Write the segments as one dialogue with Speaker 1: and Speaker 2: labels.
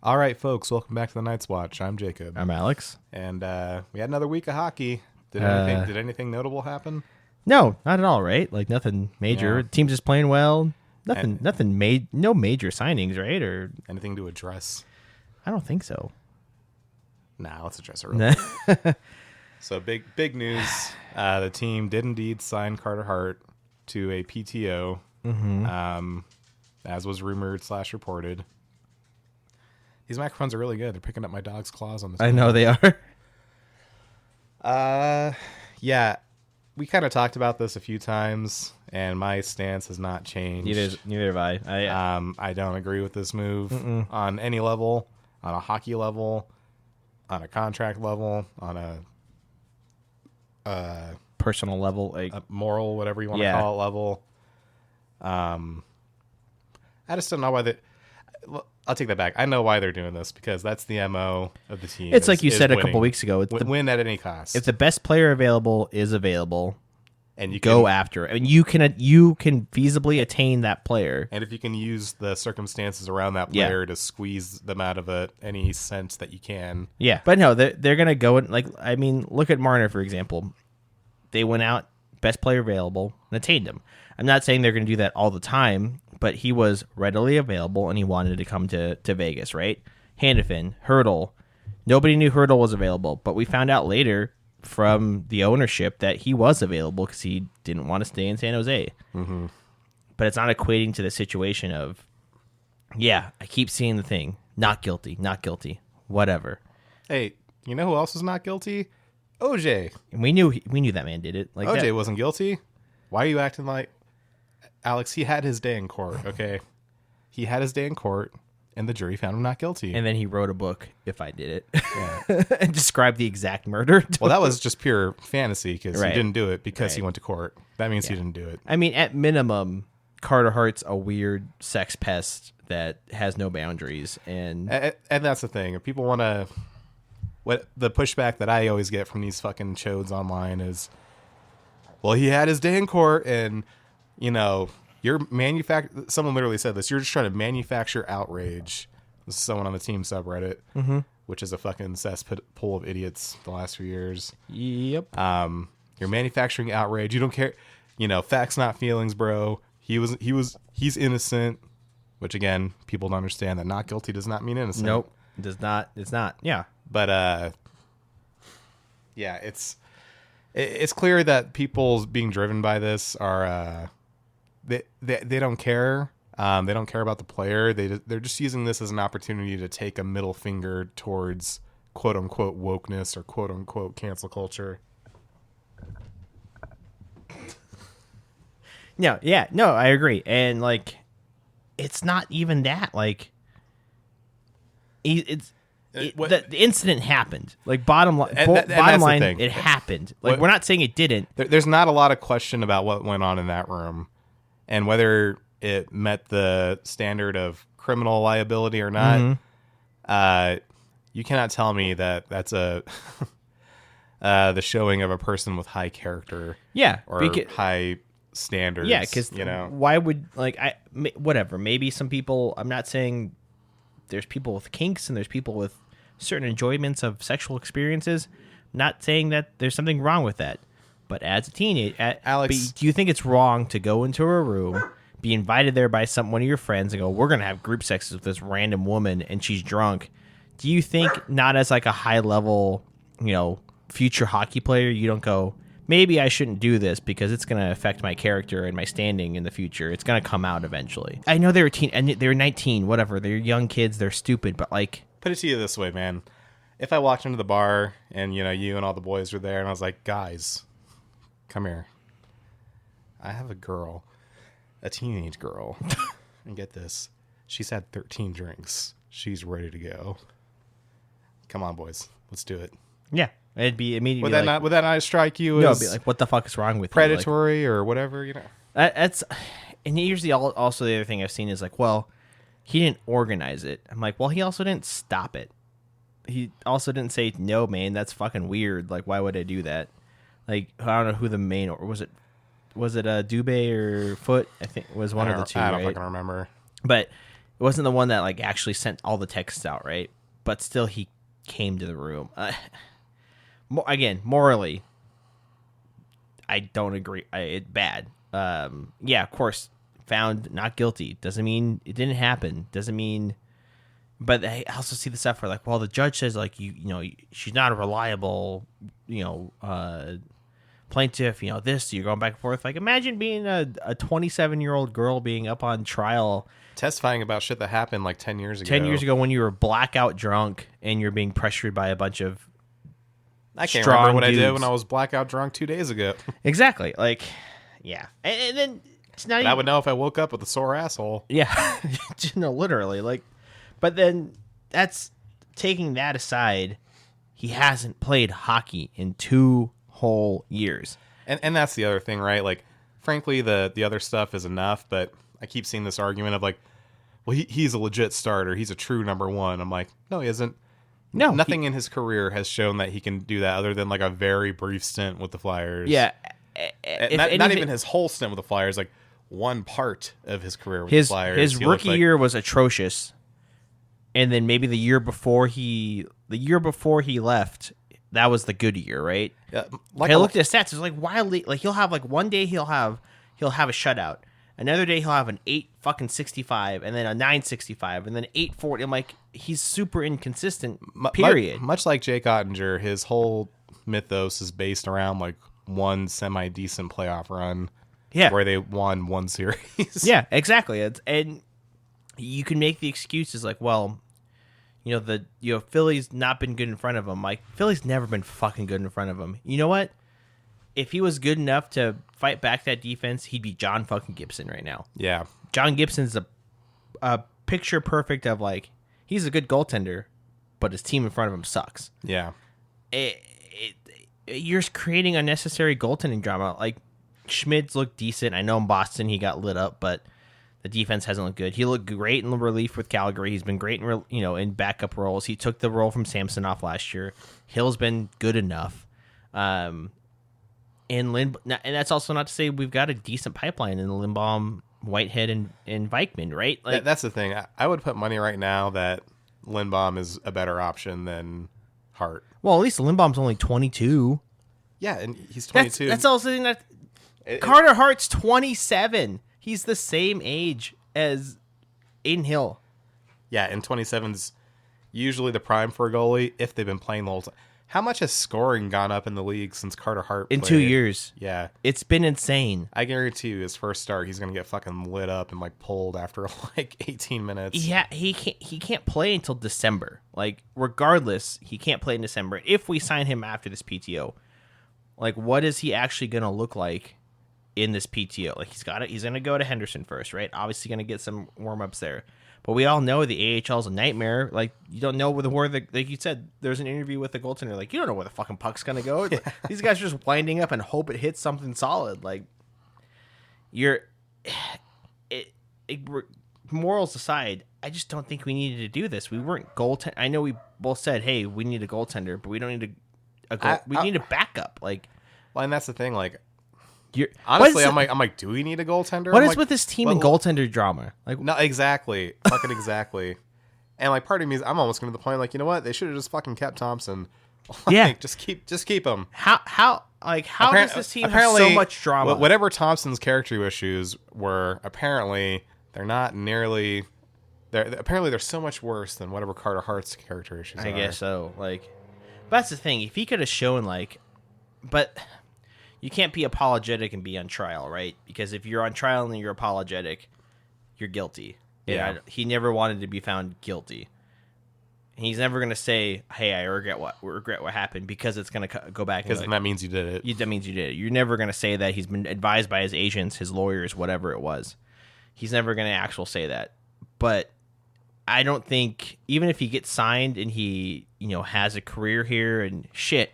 Speaker 1: All right, folks, welcome back to the Night's Watch. I'm Jacob.
Speaker 2: I'm Alex.
Speaker 1: And we had another week of hockey. Did anything notable happen?
Speaker 2: No, not at all, right? Like nothing major.
Speaker 1: Yeah.
Speaker 2: Team's just playing well. No major signings, right? Or
Speaker 1: Anything to address?
Speaker 2: I don't think so.
Speaker 1: Nah, let's address it real quick. So big news. The team did indeed sign Carter Hart to a PTO, as was rumored / reported. These microphones are really good. They're picking up my dog's claws on this.
Speaker 2: I know they are.
Speaker 1: Yeah, we kind of talked about this a few times, and my stance has not changed.
Speaker 2: Neither have I.
Speaker 1: I don't agree with this move on any level, on a hockey level, on a contract level, on a
Speaker 2: Personal level, like
Speaker 1: a moral, whatever you want to call it, level. I just don't know why they. I'll take that back. I know why they're doing this, because that's the MO of the team.
Speaker 2: It's like you said a couple weeks ago. It's
Speaker 1: win at any cost.
Speaker 2: If the best player available is available,
Speaker 1: and you
Speaker 2: go after it. I mean, you can feasibly attain that player.
Speaker 1: And if you can use the circumstances around that player to squeeze them out of it any sense that you can.
Speaker 2: Yeah, but no, they're gonna go and look at Marner for example. They went out, best player available, and attained him. I'm not saying they're gonna do that all the time, but he was readily available and he wanted to come to Vegas, right? Hanifin, Hurdle. Nobody knew Hurdle was available, but we found out later from the ownership that he was available because he didn't want to stay in San Jose. Mm-hmm. But it's not equating to the situation of, I keep seeing the thing. Not guilty, whatever.
Speaker 1: Hey, you know who else is not guilty? OJ.
Speaker 2: And we knew that man did it. Like
Speaker 1: OJ wasn't guilty. Why are you acting like... Alex, he had his day in court, okay? He had his day in court, and the jury found him not guilty.
Speaker 2: And then he wrote a book, If I Did It, and described the exact murder.
Speaker 1: Well, that was just pure fantasy, because he didn't do it because he went to court. That means he didn't do it.
Speaker 2: I mean, at minimum, Carter Hart's a weird sex pest that has no boundaries. And
Speaker 1: that's the thing. If people want to... What the pushback that I always get from these fucking chodes online is, well, he had his day in court, and... someone literally said this. You're just trying to manufacture outrage. This is someone on the team subreddit, which is a fucking cesspool of idiots the last few years.
Speaker 2: Yep.
Speaker 1: You're manufacturing outrage. You don't care. Facts, not feelings, bro. He's innocent, which again, people don't understand that not guilty does not mean innocent.
Speaker 2: Nope. Does not. It's not. Yeah.
Speaker 1: But, it's clear that people being driven by this are, They don't care. They don't care about the player. They're just using this as an opportunity to take a middle finger towards quote unquote wokeness or quote unquote cancel culture.
Speaker 2: No, I agree. And it's not even that. The incident happened. Bottom line, it happened. We're not saying it didn't.
Speaker 1: There's not a lot of question about what went on in that room. And whether it met the standard of criminal liability or not, you cannot tell me that that's the showing of a person with high character, or high standards.
Speaker 2: Yeah, because why would whatever? Maybe some people. I'm not saying there's people with kinks and there's people with certain enjoyments of sexual experiences. I'm not saying that there's something wrong with that. But as a teenager,
Speaker 1: Alex,
Speaker 2: do you think it's wrong to go into a room, be invited there by one of your friends, and go, "We're gonna have group sex with this random woman, and she's drunk"? Do you think, not as a high level, future hockey player, you don't go, "Maybe I shouldn't do this because it's gonna affect my character and my standing in the future. It's gonna come out eventually." I know they were 19, whatever. They're young kids. They're stupid, but
Speaker 1: put it to you this way, man. If I walked into the bar and you and all the boys were there, and I was like, "Guys, come here. I have a girl, a teenage girl, and get this. She's had 13 drinks. She's ready to go. Come on, boys. Let's do it."
Speaker 2: Yeah. It'd be immediately
Speaker 1: would that not strike you
Speaker 2: as...
Speaker 1: it'd
Speaker 2: be what the fuck is wrong with
Speaker 1: predatory or whatever,
Speaker 2: That's... And here's also the other thing I've seen is well, he didn't organize it. I'm like, well, he also didn't stop it. He also didn't say, "No, man, that's fucking weird. Why would I do that?" I don't know who the main, or was it Dubé or Foot? I think it was one of the two.
Speaker 1: I don't
Speaker 2: right?
Speaker 1: fucking remember.
Speaker 2: But It wasn't the one that like actually sent all the texts out, right? But still, he came to the room. Again, morally, I don't agree. It's bad. Yeah, of course, found not guilty doesn't mean it didn't happen. Doesn't mean. But I also see the stuff where like, well, the judge says like you know she's not a reliable plaintiff. You know this. You're going back and forth. Like imagine being a 27-year-old girl being up on trial.
Speaker 1: Testifying about shit that happened like 10 years ago.
Speaker 2: 10 years ago when you were blackout drunk and you're being pressured by a bunch of
Speaker 1: I can't
Speaker 2: strong
Speaker 1: remember what
Speaker 2: dudes.
Speaker 1: I did when I was blackout drunk 2 days ago.
Speaker 2: Exactly. Like, yeah. And then it's not
Speaker 1: I would know if I woke up with a sore asshole.
Speaker 2: Yeah. No, literally. Like, but then that's taking that aside. He hasn't played hockey in 2 whole years.
Speaker 1: And that's the other thing, right? Like, frankly, the other stuff is enough, but I keep seeing this argument of like, well, he's a legit starter. He's a true number one. I'm like, no, he isn't.
Speaker 2: No.
Speaker 1: Nothing in his career has shown that he can do that other than like a very brief stint with the Flyers.
Speaker 2: Yeah.
Speaker 1: Not even his whole stint with the Flyers, like one part of his career with the Flyers.
Speaker 2: His rookie year was atrocious. And then maybe the year before he left, that was the good year, right?
Speaker 1: Yeah,
Speaker 2: like I looked at his stats. It's like wildly like he'll have like one day he'll have a shutout. Another day he'll have an 8.65 and then a 9.65 and then 8.40. I'm like he's super inconsistent. Period.
Speaker 1: Much like Jake Ottinger, his whole mythos is based around like one semi-decent playoff run.
Speaker 2: Yeah,
Speaker 1: where they won one series.
Speaker 2: Yeah, exactly. And you can make the excuses like, well, Philly's not been good in front of him. Like Philly's never been fucking good in front of him. You know what? If he was good enough to fight back that defense, he'd be John fucking Gibson right now.
Speaker 1: Yeah.
Speaker 2: John Gibson's a picture perfect of like, he's a good goaltender, but his team in front of him sucks.
Speaker 1: Yeah.
Speaker 2: You're creating unnecessary goaltending drama. Like, Schmidt's looked decent. I know in Boston he got lit up, but the defense hasn't looked good. He looked great in the relief with Calgary. He's been great in backup roles. He took the role from Samsonov last year. Hill's been good enough. And that's also not to say we've got a decent pipeline in the Lindbaum, Whitehead, and Vikman, right? Like
Speaker 1: that's the thing. I would put money right now that Lindbaum is a better option than Hart.
Speaker 2: Well, at least Lindbaum's only 22.
Speaker 1: Yeah, and he's 22.
Speaker 2: That's also the thing that Carter Hart's 27. He's the same age as Aiden Hill.
Speaker 1: Yeah, and 27's usually the prime for a goalie if they've been playing the whole time. How much has scoring gone up in the league since Carter Hart played?
Speaker 2: In 2 years.
Speaker 1: Yeah.
Speaker 2: It's been insane.
Speaker 1: I guarantee you his first start, he's going to get fucking lit up and like pulled after like 18 minutes.
Speaker 2: Yeah, he can't play until December. Like, regardless, he can't play in December. If we sign him after this PTO, like, what is he actually going to look like in this PTO? Like, he's going to go to Henderson first, right? Obviously going to get some warm-ups there. But we all know the AHL is a nightmare. Like, you don't know like you said, there's an interview with the goaltender. Like, you don't know where the fucking puck's going to go. Yeah. These guys are just winding up and hope it hits something solid. Like, morals aside, I just don't think we needed to do this. We weren't goaltender. I know we both said, hey, we need a goaltender, but we don't need we need a backup. Like,
Speaker 1: well, and that's the thing. Like, honestly, I'm like, do we need a goaltender?
Speaker 2: What is with this team and goaltender drama? Like,
Speaker 1: no, exactly, fucking exactly. And like, part of me is, I'm almost going to the point, like, you know what? They should have just fucking kept Thompson. Like,
Speaker 2: yeah,
Speaker 1: just keep him.
Speaker 2: How does this team have so much drama?
Speaker 1: Whatever Thompson's character issues were, apparently they're not nearly. Apparently they're so much worse than whatever Carter Hart's character issues are.
Speaker 2: I guess so. Like, but that's the thing. If he could have shown but. You can't be apologetic and be on trial, right? Because if you're on trial and you're apologetic, you're guilty.
Speaker 1: Yeah.
Speaker 2: He never wanted to be found guilty. He's never going to say, hey, I regret what happened, because it's going to go back.
Speaker 1: Because that means you did it.
Speaker 2: That means you did it. You're never going to say that he's been advised by his agents, his lawyers, whatever it was. He's never going to actually say that. But I don't think, even if he gets signed and he, has a career here and shit,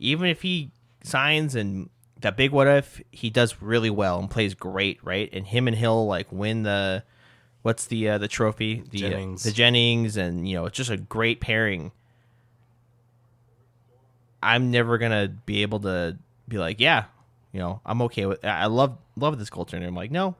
Speaker 2: even if he signs and that big what if, he does really well and plays great, right? And him and Hill win the trophy, the Jennings, and it's just a great pairing. I'm never gonna be able to be like, yeah, I'm okay with. I love this goaltender. I'm like, no,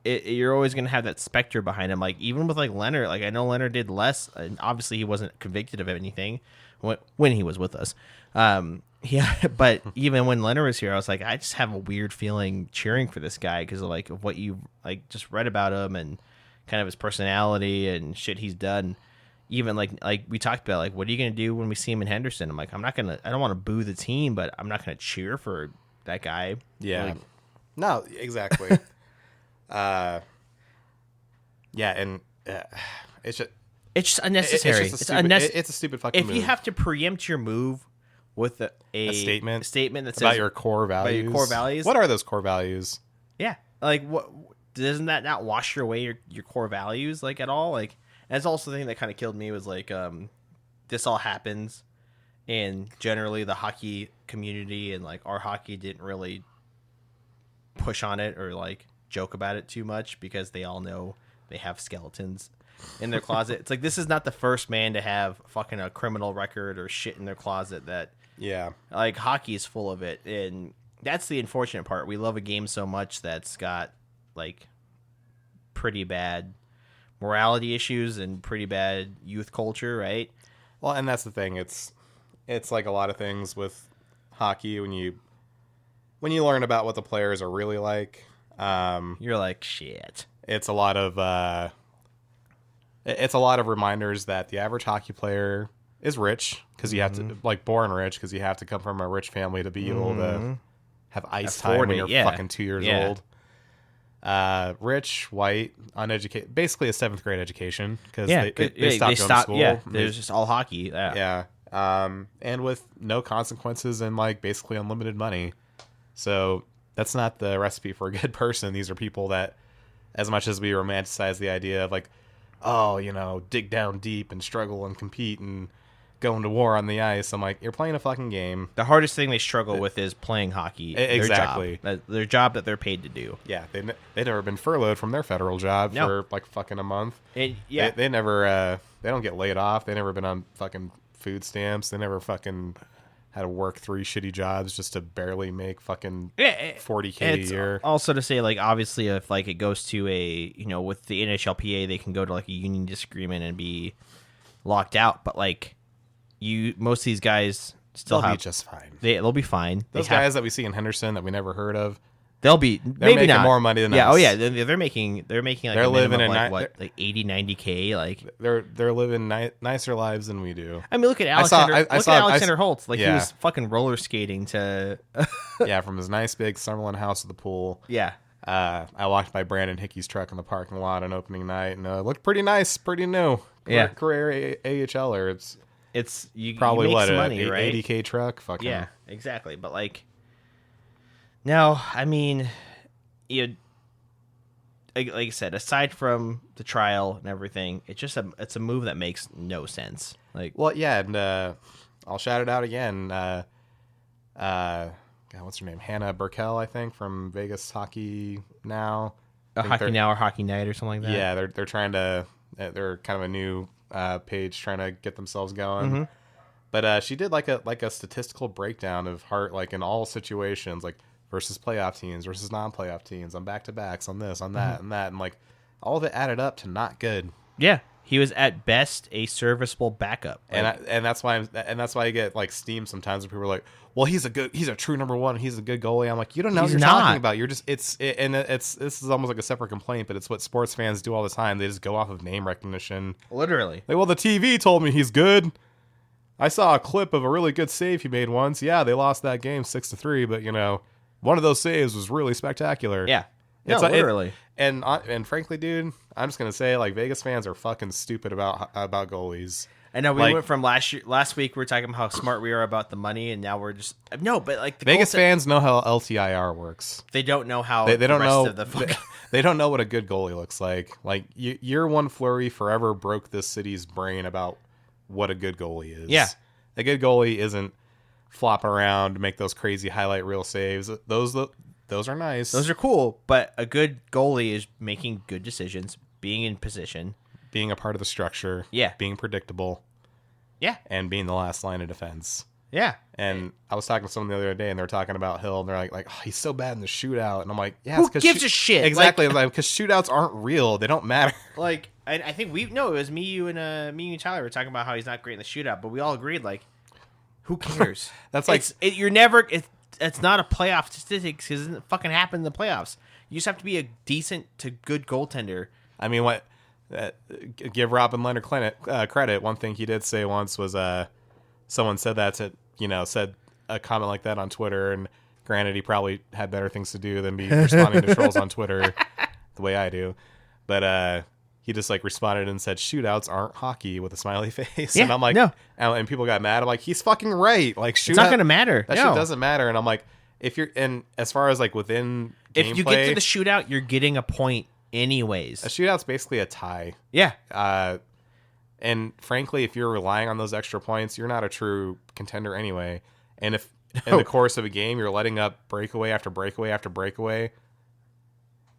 Speaker 2: you're always going to have that specter behind him. Like, even with, like, Leonard, like, I know Leonard did less, and obviously he wasn't convicted of anything when he was with us. Yeah, but even when Leonard was here, I was like, I just have a weird feeling cheering for this guy because of, like, of what you, like, just read about him and kind of his personality and shit he's done. Even, like we talked about, like, what are you going to do when we see him in Henderson? I'm like, I don't want to boo the team, but I'm not going to cheer for that guy.
Speaker 1: Yeah.
Speaker 2: Like,
Speaker 1: no, exactly. Yeah, and it's just
Speaker 2: unnecessary. It's unnecessary.
Speaker 1: It's a stupid fucking
Speaker 2: move. If you have to preempt your move with a
Speaker 1: statement
Speaker 2: that says
Speaker 1: about your core values. What are those core values?
Speaker 2: Yeah, like what doesn't that not wash away your core values like at all? Like, and that's also the thing that kind of killed me was like this all happens, and generally the hockey community and like our hockey didn't really push on it or like joke about it too much because they all know they have skeletons in their closet. It's like, this is not the first man to have fucking a criminal record or shit in their closet that,
Speaker 1: yeah,
Speaker 2: like, hockey is full of it. And that's the unfortunate part. We love a game so much that's got like pretty bad morality issues and pretty bad youth culture, right?
Speaker 1: Well, and that's the thing. It's like a lot of things with hockey when you learn about what the players are really like.
Speaker 2: You're like, shit.
Speaker 1: It's a lot of reminders that the average hockey player is rich because you have to, like, born rich because you have to come from a rich family to be able to have ice time when you're fucking 2 years old. Rich, white, uneducated, basically a 7th grade education because they stopped going to school.
Speaker 2: Yeah, there's just all hockey.
Speaker 1: Yeah. And with no consequences and like basically unlimited money. So that's not the recipe for a good person. These are people that, as much as we romanticize the idea of like, oh, you know, dig down deep and struggle and compete and go into war on the ice. I'm like, you're playing a fucking game.
Speaker 2: The hardest thing they struggle with is playing hockey.
Speaker 1: Exactly.
Speaker 2: Their job that they're paid to do.
Speaker 1: Yeah, they've never been furloughed from their federal job for like fucking a month. They never, they don't get laid off. They never been on fucking food stamps. They never fucking had to work 3 shitty jobs just to barely make fucking $40K a year.
Speaker 2: Also to say, like, obviously if like it goes to a, you know, with the NHLPA, they can go to like a union disagreement and be locked out. But like, most of these guys still
Speaker 1: They'll be just fine.
Speaker 2: They'll be fine.
Speaker 1: Those guys that we see in Henderson that we never heard of,
Speaker 2: they're
Speaker 1: making more money than us.
Speaker 2: Yeah, oh yeah, they're making like
Speaker 1: they're living in
Speaker 2: like 80, 90K. Like
Speaker 1: they're living nicer lives than we do.
Speaker 2: I mean, look at Alexander Holtz. Like, he was fucking roller skating to
Speaker 1: from his nice big Summerlin house to the pool.
Speaker 2: Yeah.
Speaker 1: I walked by Brandon Hickey's truck in the parking lot on opening night, and it looked pretty nice, pretty new.
Speaker 2: Yeah,
Speaker 1: career AHLer.
Speaker 2: It's you
Speaker 1: probably
Speaker 2: you make
Speaker 1: what
Speaker 2: some money, right?
Speaker 1: 80K truck. Fucking
Speaker 2: yeah, exactly. But like, no, I mean, like I said, aside from the trial and everything, it's a move that makes no sense. Like,
Speaker 1: well, yeah, and I'll shout it out again. God, what's her name? Hannah Burkell, I think, from Vegas Hockey Now.
Speaker 2: Hockey Now or Hockey Night or something like that.
Speaker 1: Yeah, they're trying to. They're kind of a new page trying to get themselves going.
Speaker 2: Mm-hmm.
Speaker 1: But she did like a statistical breakdown of Hart, like in all situations, like versus playoff teams versus non-playoff teams, on back-to-backs, on this, on that, and that, and like all of it added up to not good.
Speaker 2: Yeah, he was at best a serviceable backup,
Speaker 1: and that's why I get like steam sometimes when people are like, "Well, he's a true number one. He's a good goalie." I'm like, you don't know what you're talking about. You're just this is almost like a separate complaint, but it's what sports fans do all the time. They just go off of name recognition.
Speaker 2: Literally,
Speaker 1: like, well, the TV told me he's good. I saw a clip of a really good save he made once. Yeah, they lost that game 6-3, but you know, one of those saves was really spectacular.
Speaker 2: Yeah,
Speaker 1: literally. And frankly, dude, I'm just gonna say, like, Vegas fans are fucking stupid about goalies.
Speaker 2: I know we went from last week we were talking about how smart we are about the money, and now we're just but like the
Speaker 1: Vegas fans know how LTIR works.
Speaker 2: They don't know how
Speaker 1: they don't know they don't know what a good goalie looks like. Like, year one Fleury forever broke this city's brain about what a good goalie is.
Speaker 2: Yeah,
Speaker 1: a good goalie isn't flopping around to make those crazy highlight reel saves. Those are nice.
Speaker 2: Those are cool, but a good goalie is making good decisions, being in position,
Speaker 1: being a part of the structure.
Speaker 2: Yeah,
Speaker 1: being predictable.
Speaker 2: Yeah,
Speaker 1: and being the last line of defense.
Speaker 2: Yeah.
Speaker 1: And I was talking to someone the other day, and they were talking about Hill, and they're like, oh, he's so bad in the shootout. And I'm like, yeah,
Speaker 2: who gives a shit?
Speaker 1: Exactly, because shootouts aren't real. They don't matter.
Speaker 2: Like, I think it was me, you, and Tyler were talking about how he's not great in the shootout, but we all agreed, like, who cares?
Speaker 1: That's like
Speaker 2: it's not a playoff statistic because it doesn't fucking happen in the playoffs. You just have to be a decent to good goaltender.
Speaker 1: I mean, give Robin Leonard credit. One thing he did say once was someone said that said a comment like that on Twitter, and granted, he probably had better things to do than be responding to trolls on Twitter the way I do. But he just like responded and said, shootouts aren't hockey with a smiley face.
Speaker 2: Yeah,
Speaker 1: and I'm like,
Speaker 2: no.
Speaker 1: And people got mad. I'm like, he's fucking right. Like,
Speaker 2: it's not going to matter.
Speaker 1: That shit doesn't matter. And I'm like, as far as like within gameplay,
Speaker 2: if you get to the shootout, you're getting a point anyways.
Speaker 1: A shootout's basically a tie.
Speaker 2: Yeah.
Speaker 1: And frankly, if you're relying on those extra points, you're not a true contender anyway. And if in the course of a game you're letting up breakaway after breakaway after breakaway,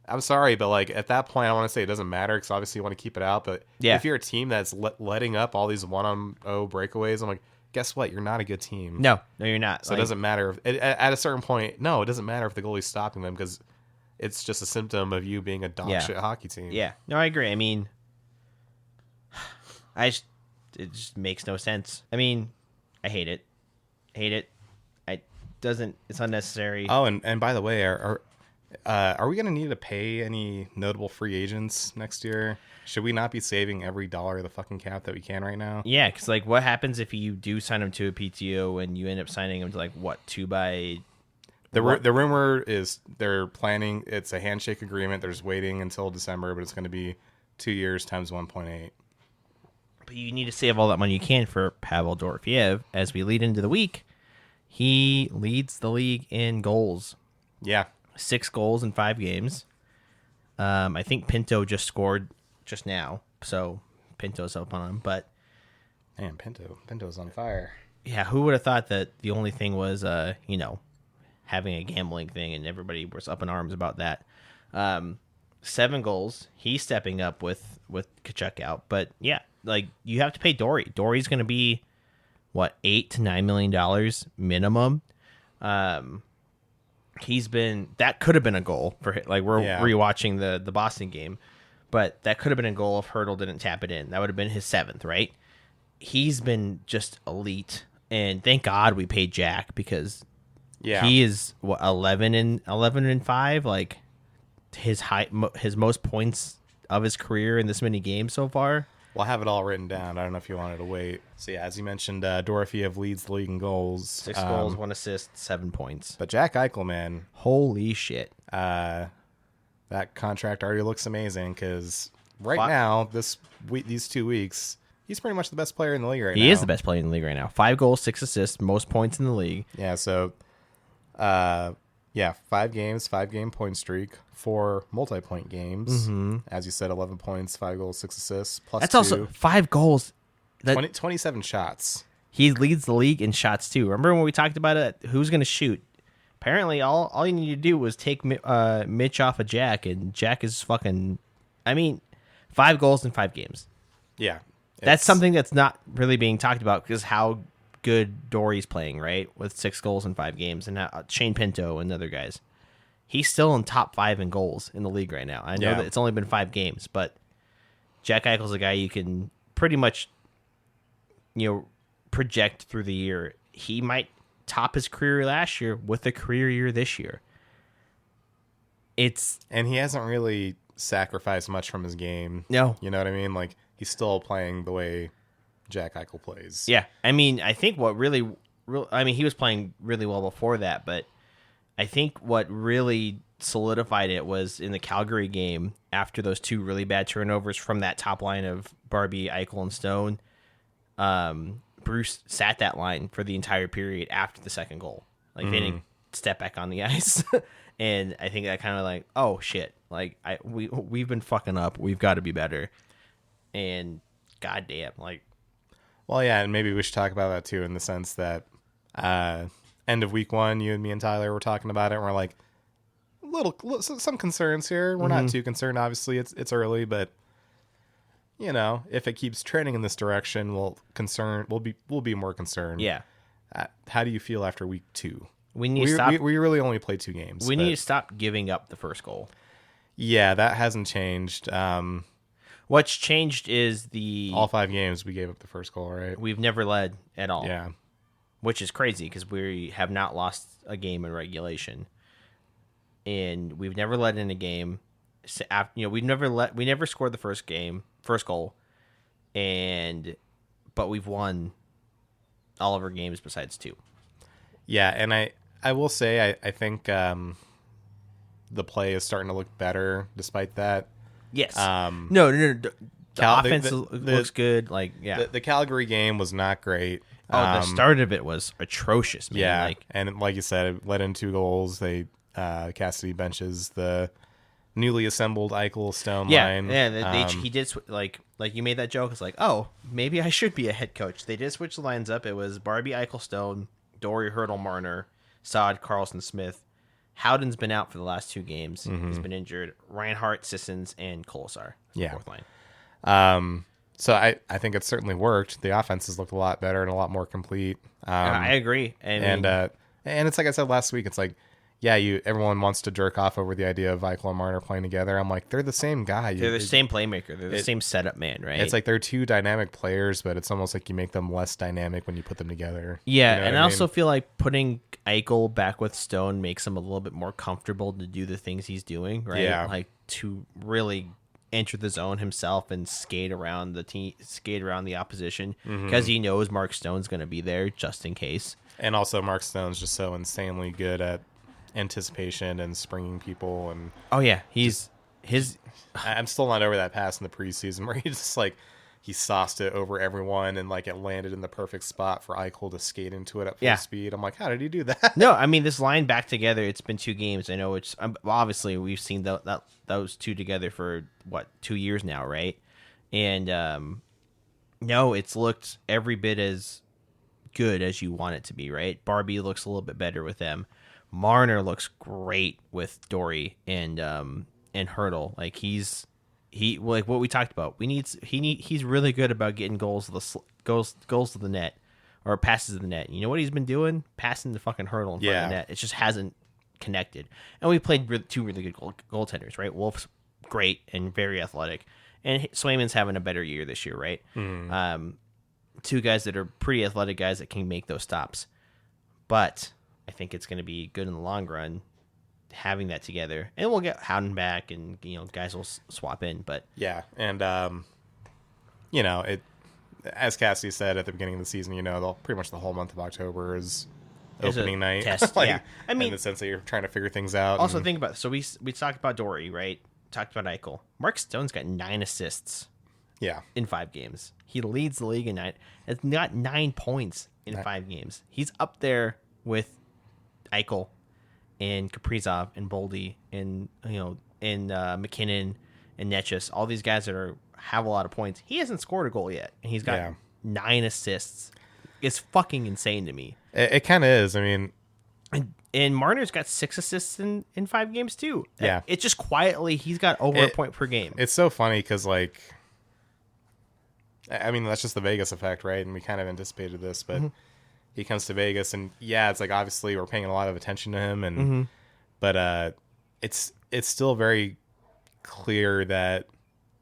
Speaker 1: I'm sorry, but like at that point, I want to say it doesn't matter because obviously you want to keep it out. But if you're a team that's letting up all these 1-0 breakaways, I'm like, guess what? You're not a good team.
Speaker 2: No, you're not.
Speaker 1: So it doesn't matter. At a certain point, no, it doesn't matter if the goalie's stopping them because it's just a symptom of you being a dog shit hockey team.
Speaker 2: Yeah. No, I agree. I mean, it just makes no sense. I mean, I hate it. It's unnecessary.
Speaker 1: Oh, and by the way, are we going to need to pay any notable free agents next year? Should we not be saving every dollar of the fucking cap that we can right now?
Speaker 2: Yeah, because like, what happens if you do sign them to a PTO and you end up signing them to like what 2 by?
Speaker 1: The rumor is they're planning. It's a handshake agreement. They're just waiting until December, but it's going to be 2 years times 1.8.
Speaker 2: But you need to save all that money you can for Pavel Dorofeyev. As we lead into the week, he leads the league in goals.
Speaker 1: Yeah.
Speaker 2: 6 goals in 5 games. I think Pinto just scored just now, so Pinto's up on him. But
Speaker 1: man, Pinto's on fire.
Speaker 2: Yeah, who would have thought that the only thing was, having a gambling thing, and everybody was up in arms about that. 7 goals. He's stepping up with Kachuk out, but yeah, like you have to pay Dory. Dory's going to be what, $8 to $9 million minimum. That could have been a goal for him. Like we're rewatching the Boston game, but that could have been a goal if Hurdle didn't tap it in. That would have been his 7th, right? He's been just elite, and thank God we paid Jack because he is 11 and 5, like his most points of his career in this many games so far.
Speaker 1: Well, I have it all written down. I don't know if you wanted to wait. So yeah, as you mentioned, Dorofeyev leads the league in goals.
Speaker 2: 6 goals, 1 assist, 7 points.
Speaker 1: But Jack Eichel, man,
Speaker 2: holy shit!
Speaker 1: That contract already looks amazing because now these 2 weeks, he's pretty much the best player in the league right now.
Speaker 2: He is the best player in the league right now. 5 goals, 6 assists, most points in the league.
Speaker 1: Yeah. So, 5 games, 5-game point streak, 4 multi-point games. Mm-hmm. As you said, 11 points, 5 goals, 6 assists. Plus
Speaker 2: that's
Speaker 1: 2.
Speaker 2: Also 5 goals.
Speaker 1: 27 shots.
Speaker 2: He leads the league in shots too. Remember when we talked about it? Who's going to shoot? Apparently, all you need to do was take Mitch off of Jack, and Jack is fucking. I mean, 5 goals in 5 games.
Speaker 1: Yeah,
Speaker 2: that's something that's not really being talked about because how good Dory's playing, right? With 6 goals in 5 games, and Shane Pinto and other guys. He's still in top 5 in goals in the league right now. I know that it's only been 5 games, but Jack Eichel's a guy you can pretty much, project through the year. He might top his career last year with a career year this year.
Speaker 1: And he hasn't really sacrificed much from his game.
Speaker 2: No.
Speaker 1: You know what I mean? Like, he's still playing the way Jack Eichel plays.
Speaker 2: Yeah. I mean, I think what he was playing really well before that, but I think what really solidified it was in the Calgary game after those 2 really bad turnovers from that top line of Barbie, Eichel, and Stone. Bruce sat that line for the entire period after the second goal. Like, they didn't step back on the ice. And I think that kind of like, oh, shit. Like, we've been fucking up. We've got to be better. And goddamn, like.
Speaker 1: Well, yeah, and maybe we should talk about that, too, in the sense that end of week 1, you and me and Tyler were talking about it, and we're like, some concerns here. We're not too concerned, obviously. It's early, but, if it keeps trending in this direction, we'll be more concerned.
Speaker 2: Yeah.
Speaker 1: How do you feel after week 2?
Speaker 2: We need to stop.
Speaker 1: We really only played 2 games.
Speaker 2: We need to stop giving up the first goal.
Speaker 1: Yeah, that hasn't changed.
Speaker 2: What's changed is
Speaker 1: all 5 games we gave up the first goal, right?
Speaker 2: We've never led at all.
Speaker 1: Yeah.
Speaker 2: Which is crazy because we have not lost a game in regulation. And we've never led in a game. We never scored the first goal. But we've won all of our games besides 2.
Speaker 1: Yeah, and I will say I think the play is starting to look better despite that.
Speaker 2: Yes. No. The offense looks good. Like, yeah.
Speaker 1: The Calgary game was not great.
Speaker 2: The start of it was atrocious, man.
Speaker 1: Yeah, and like you said, it led in 2 goals. Cassidy benches the newly assembled Eichel Stone line.
Speaker 2: Yeah, he did like you made that joke. It's like, oh, maybe I should be a head coach. They did switch the lines up. It was Barbie, Eichel, Stone, Dory, Hurdle, Marner, Saad, Carlson, Smith. Howden's been out for the last 2 games. Mm-hmm. He's been injured. Reinhart, Sissons, and Kolesar.
Speaker 1: Yeah.
Speaker 2: 4th line.
Speaker 1: So I think it certainly worked. The offense has looked a lot better and a lot more complete.
Speaker 2: I agree.
Speaker 1: And it's like I said last week. It's like, yeah, everyone wants to jerk off over the idea of Eichel and Marner playing together. I'm like, they're the same guy.
Speaker 2: They're the same playmaker. They're the same setup man, right?
Speaker 1: It's like they're 2 dynamic players, but it's almost like you make them less dynamic when you put them together.
Speaker 2: Yeah,
Speaker 1: you know
Speaker 2: and I also feel like putting Eichel back with Stone makes him a little bit more comfortable to do the things he's doing, right?
Speaker 1: Yeah.
Speaker 2: Like to really enter the zone himself and skate around the opposition because he knows Mark Stone's going to be there just in case.
Speaker 1: And also Mark Stone's just so insanely good at anticipation and springing people. And
Speaker 2: oh yeah,
Speaker 1: I'm still not over that pass in the preseason where he just like he sauced it over everyone and like it landed in the perfect spot for Eichel to skate into it at full speed. I'm like, how did he do that?
Speaker 2: No, I mean this line back together. It's been 2 games. I know it's obviously we've seen those 2 together for 2 years now, right? And no, it's looked every bit as good as you want it to be, right? Barbie looks a little bit better with them. Marner looks great with Dory and Hurdle. Like he's like what we talked about. He's really good about getting goals to the net or passes to the net. You know what he's been doing? Passing the fucking Hurdle in front of the net. It just hasn't connected. And we played 2 really good goaltenders, right? Wolf's great and very athletic, and Swayman's having a better year this year, right? 2 guys that are pretty athletic guys that can make those stops, but I think it's going to be good in the long run having that together. And we'll get Howden back and, guys will swap in. But
Speaker 1: yeah. And, it, as Cassidy said at the beginning of the season, pretty much the whole month of October is opening night.
Speaker 2: Test, yeah. I mean,
Speaker 1: in the sense that you're trying to figure things out.
Speaker 2: Also, think about it. So we talked about Dory, right? Talked about Eichel. Mark Stone's got 9 assists.
Speaker 1: Yeah.
Speaker 2: In 5 games. He leads the league in 9. It's got 9 points in 5 games. He's up there with Eichel and Kaprizov and Boldy and McKinnon and Netchus, all these guys that have a lot of points. He hasn't scored a goal yet, and he's got 9 assists. It's fucking insane to me.
Speaker 1: It kind of is. I mean,
Speaker 2: and Marner's got 6 assists in 5 games too.
Speaker 1: Yeah,
Speaker 2: it's just quietly he's got over a point per game.
Speaker 1: It's so funny because that's just the Vegas effect, right? And we kind of anticipated this, but. He comes to Vegas, and it's like obviously we're paying a lot of attention to him, and but it's still very clear that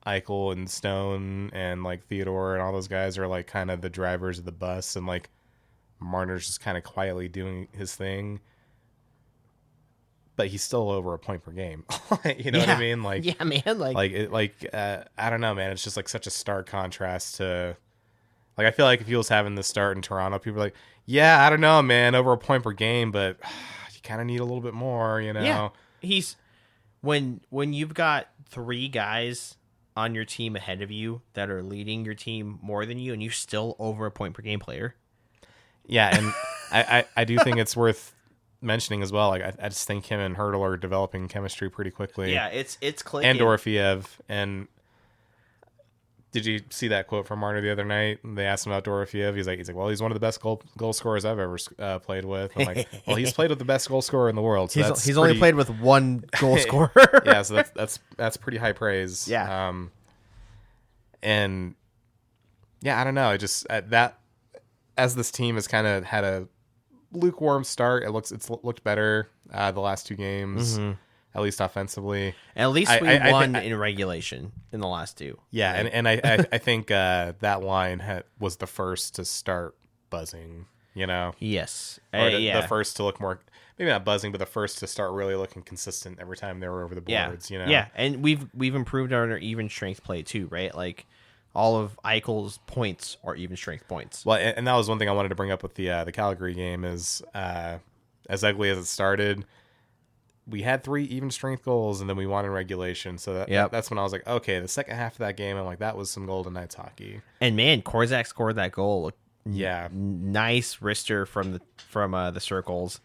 Speaker 1: Eichel and Stone and like Theodore and all those guys are like kind of the drivers of the bus, and like Marner's just kind of quietly doing his thing, but he's still over a point per game. You know what I mean? Like,
Speaker 2: yeah, man.
Speaker 1: I don't know, man. It's just like such a stark contrast to. Like, I feel like if he was having this start in Toronto, people are like, yeah, I don't know, man, over a point per game, but you kind of need a little bit more,
Speaker 2: Yeah, he's when you've got 3 guys on your team ahead of you that are leading your team more than you, and you're still over a point per game player.
Speaker 1: Yeah, and I do think it's worth mentioning as well. Like, I just think him and Hurdle are developing chemistry pretty quickly.
Speaker 2: Yeah, it's clicking.
Speaker 1: And Dorofiev, and. Did you see that quote from Marner the other night? They asked him about Dorofiev. He's like, well, he's one of the best goal scorers I've ever played with. I'm like, well, he's played with the best goal scorer in the world. So
Speaker 2: he's only played with 1 goal scorer.
Speaker 1: Yeah, so that's pretty high praise.
Speaker 2: Yeah.
Speaker 1: And yeah, I don't know. I just that as this team has kind of had a lukewarm start. It's looked better the last 2 games, at least offensively.
Speaker 2: At least we won in regulation in the last 2.
Speaker 1: Yeah, right? and I think that line was the first to start buzzing.
Speaker 2: Yes,
Speaker 1: or the first to look more, maybe not buzzing, but the first to start really looking consistent every time they were over the boards.
Speaker 2: Yeah, and we've improved our even strength play too, right? Like all of Eichel's points are even strength points.
Speaker 1: Well, and that was one thing I wanted to bring up with the Calgary game is as ugly as it started, we had 3 even strength goals and then we won in regulation. So that's when I was like, okay, the second half of that game, I'm like, that was some Golden Knights hockey.
Speaker 2: And man, Korczak scored that goal. Nice wrister from the circles,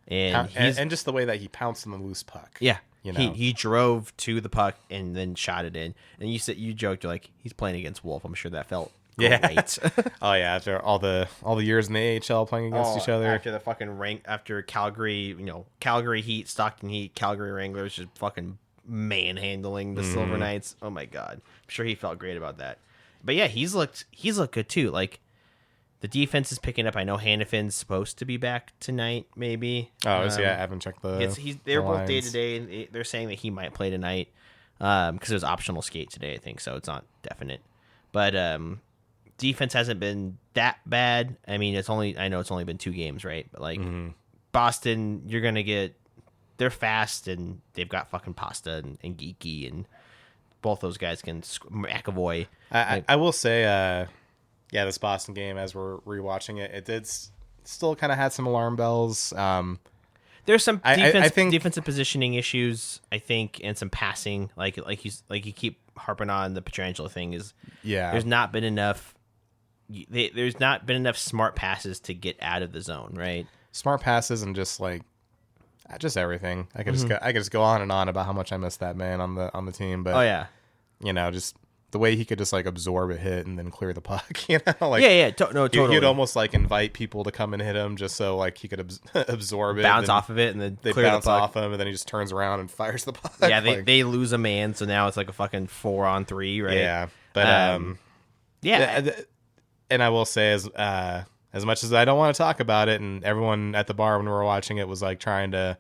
Speaker 1: and just the way that he pounced on the loose puck.
Speaker 2: Yeah, he drove to the puck and then shot it in. And you joked, you're like, he's playing against Wolf. I'm sure that felt great.
Speaker 1: Oh yeah, after all the years in the AHL playing against each other,
Speaker 2: after the fucking after Calgary, Calgary Heat, Stockton Heat, Calgary Wranglers just fucking manhandling the Silver Knights. Oh my god, I'm sure he felt great about that. But yeah, he's looked good too. Like, the defense is picking up. I know Hannafin's supposed to be back tonight, maybe.
Speaker 1: Oh, I haven't checked
Speaker 2: they're both day to day, and they're saying that he might play tonight because it was optional skate today, I think, so it's not definite. But defense hasn't been that bad. I mean, I know it's only been 2 games, right? But like Boston, you're gonna get. They're fast and they've got fucking Pasta and Geeky, and both those guys can McAvoy.
Speaker 1: I will say. Yeah, this Boston game, as we're rewatching it, it did still kind of had some alarm bells.
Speaker 2: There's some defensive positioning issues, I think, and some passing. Like you keep harping on the Pietrangelo thing. There's not been enough. There's not been enough smart passes to get out of the zone, right?
Speaker 1: Smart passes and just everything. I could just go on and on about how much I miss that man on the team. But just the way he could just absorb a hit and then clear the puck, totally. He'd almost invite people to come and hit him just so he could absorb it,
Speaker 2: bounce off of it, and then
Speaker 1: they bounce off him, and then he just turns around and fires the puck.
Speaker 2: Yeah, they lose a man, so now it's a fucking 4-on-3, right?
Speaker 1: Yeah, but and I will say as much as I don't want to talk about it, and everyone at the bar when we were watching it was trying to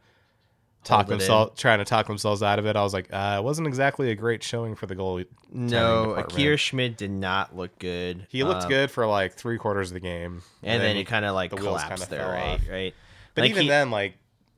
Speaker 1: talk themselves out of it. I was like, it wasn't exactly a great showing for the goalie.
Speaker 2: No, Akira Schmid did not look good.
Speaker 1: He looked good for 3/4 of the game,
Speaker 2: and then it kind of collapsed there, right?
Speaker 1: But even then,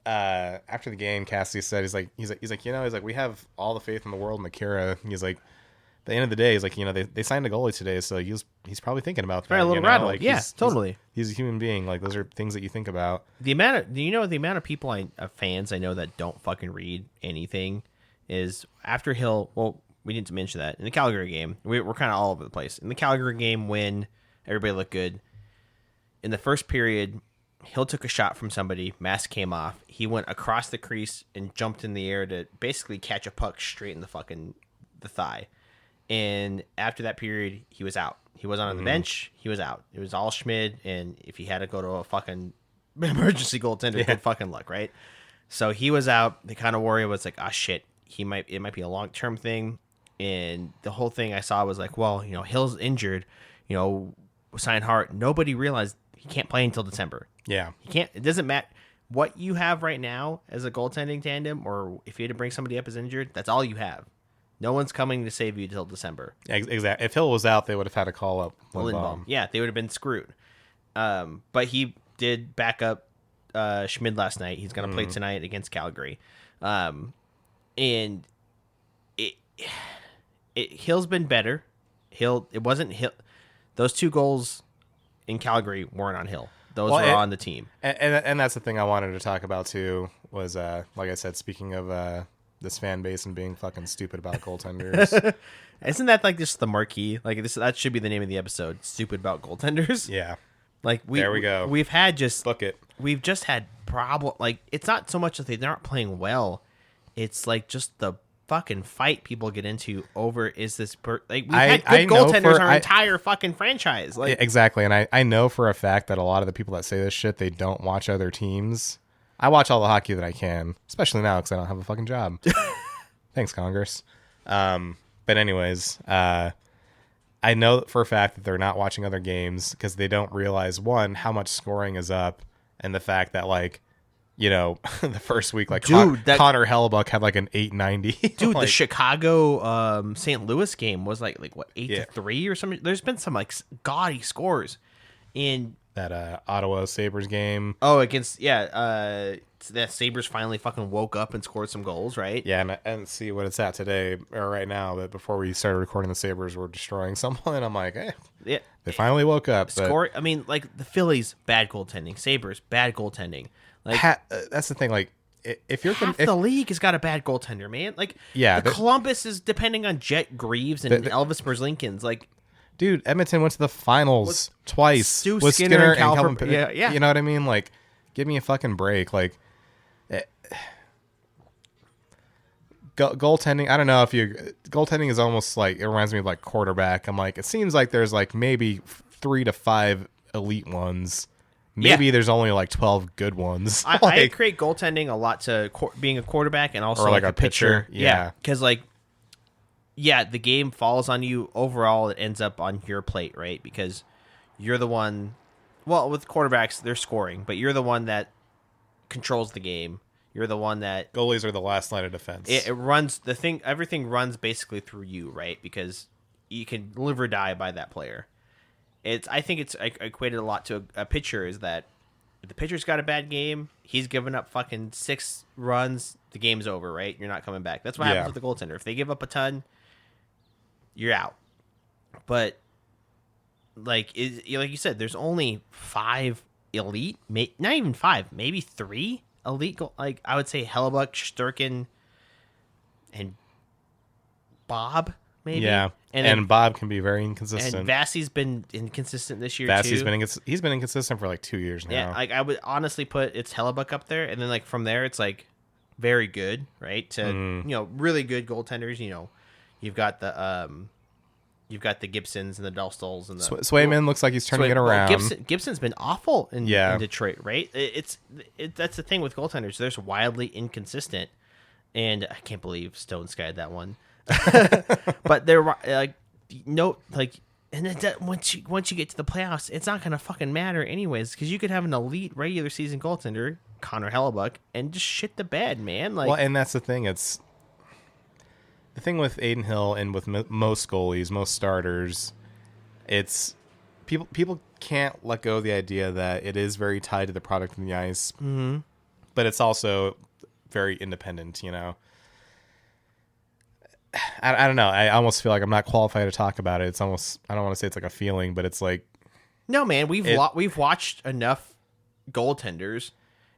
Speaker 1: after the game, Cassidy said, he's like, we have all the faith in the world in Akira. He's like, at the end of the day, he's like, they signed a goalie today, so he's probably thinking about that.
Speaker 2: Right, a little rattled. Totally.
Speaker 1: He's a human being. Those are things that you think about.
Speaker 2: The amount of people fans I know that don't fucking read anything is after Hill. Well, we didn't mention that in the Calgary game. We're kind of all over the place. In the Calgary game, when everybody looked good, in the first period, Hill took a shot from somebody. Mask came off. He went across the crease and jumped in the air to basically catch a puck straight in the thigh. And after that period, he was out. He wasn't on the bench. He was out. It was all Schmid, and if he had to go to a fucking emergency goaltender, good fucking luck, right? So he was out. The kind of worry was shit, it might be a long-term thing. And the whole thing I saw was Hill's injured, sign Hart. Nobody realized he can't play until December.
Speaker 1: Yeah.
Speaker 2: He can't. It doesn't matter what you have right now as a goaltending tandem, or if you had to bring somebody up as injured, that's all you have. No one's coming to save you until December.
Speaker 1: Exactly. If Hill was out, they would have had to call up Lindbaum.
Speaker 2: Yeah, they would have been screwed. But he did back up Schmid last night. He's going to play tonight against Calgary. And Hill's been better. It wasn't Hill. Those 2 goals in Calgary weren't on Hill. Those were on the team.
Speaker 1: And that's the thing I wanted to talk about too was, like I said, speaking of this fan base and being fucking stupid about goaltenders.
Speaker 2: Isn't that just the marquee? That should be the name of the episode. Stupid about goaltenders.
Speaker 1: Yeah.
Speaker 2: There we go. We've had
Speaker 1: book it.
Speaker 2: We've just had problem. It's not so much that they're not playing well. It's just the fucking fight people get into over is this we've had good goaltenders our entire fucking franchise.
Speaker 1: Exactly. And I know for a fact that a lot of the people that say this shit, they don't watch other teams. I watch all the hockey that I can, especially now because I don't have a fucking job. Thanks, Congress. But anyways, I know for a fact that they're not watching other games because they don't realize, one, how much scoring is up, and the fact that like, the first week like
Speaker 2: Dude,
Speaker 1: Connor Hellebuck had like an 890.
Speaker 2: Dude,
Speaker 1: like,
Speaker 2: the Chicago St. Louis game was like what 8-3 or something. There's been some like gaudy scores in
Speaker 1: that Ottawa Sabres game.
Speaker 2: Oh, against that Sabres finally fucking woke up and scored some goals, right?
Speaker 1: Yeah, and see what it's at today or right now. But before we started recording, the Sabres were destroying someone. And I'm like,
Speaker 2: Yeah,
Speaker 1: they finally woke up.
Speaker 2: Score. I mean, like the Phillies, bad goaltending. Sabres, bad goaltending. Like
Speaker 1: that's the thing. Like, if you're
Speaker 2: the league has got a bad goaltender, man. Like,
Speaker 1: yeah,
Speaker 2: Columbus is depending on Jet Greaves and Elvis Merzlikins. Like,
Speaker 1: dude, Edmonton went to the finals twice
Speaker 2: with Skinner and Calvin.
Speaker 1: Yeah. You know what I mean? Like, give me a fucking break. Like, goaltending. I don't know if goaltending is almost like, it reminds me of like quarterback. I'm like, it seems like there's like maybe 3 to 5 elite ones. Maybe there's only like 12 good ones.
Speaker 2: I equate goaltending a lot to being a quarterback and also
Speaker 1: or like
Speaker 2: a pitcher. Yeah. Because the game falls on you. Overall, it ends up on your plate, right? Because you're the one. Well, with quarterbacks, they're scoring, but you're the one that controls the game. You're the one that
Speaker 1: goalies are the last line of defense.
Speaker 2: It runs the thing. Everything runs basically through you, right? Because you can live or die by that player. I think it's equated a lot to a pitcher. Is that if the pitcher's got a bad game, he's given up fucking 6 runs, the game's over, right? You're not coming back. That's what happens with the goaltender. If they give up a ton, you're out. But like you said, there's only 5 elite, not even 5, maybe 3 elite. Like I would say, Hellebuck, Sturkin, and Bob. Maybe.
Speaker 1: Yeah, and Bob can be very inconsistent.
Speaker 2: And Vassie's been inconsistent this year too.
Speaker 1: He's been inconsistent for like 2 years now.
Speaker 2: Yeah, like I would honestly put it's Hellebuck up there, and then like from there it's like very good, right? To really good goaltenders. You've got the Gibsons and the Dulstals and the
Speaker 1: Swayman looks like he's turning it around.
Speaker 2: Gibson's been awful in Detroit, right? That's the thing with goaltenders; they're wildly inconsistent, and I can't believe Stone skied that one. But they're like and then once you get to the playoffs, it's not gonna fucking matter anyways, because you could have an elite regular season goaltender, Connor Hellebuck, and just shit the bed, man. Like,
Speaker 1: well, and that's the thing. It's the thing with Adin Hill and with most goalies, most starters. It's people can't let go of the idea that it is very tied to the product on the ice, but it's also very independent. I don't know. I almost feel like I'm not qualified to talk about it. It's almost, I don't want to say it's like a feeling, but it's like,
Speaker 2: no, man. We've watched enough goaltenders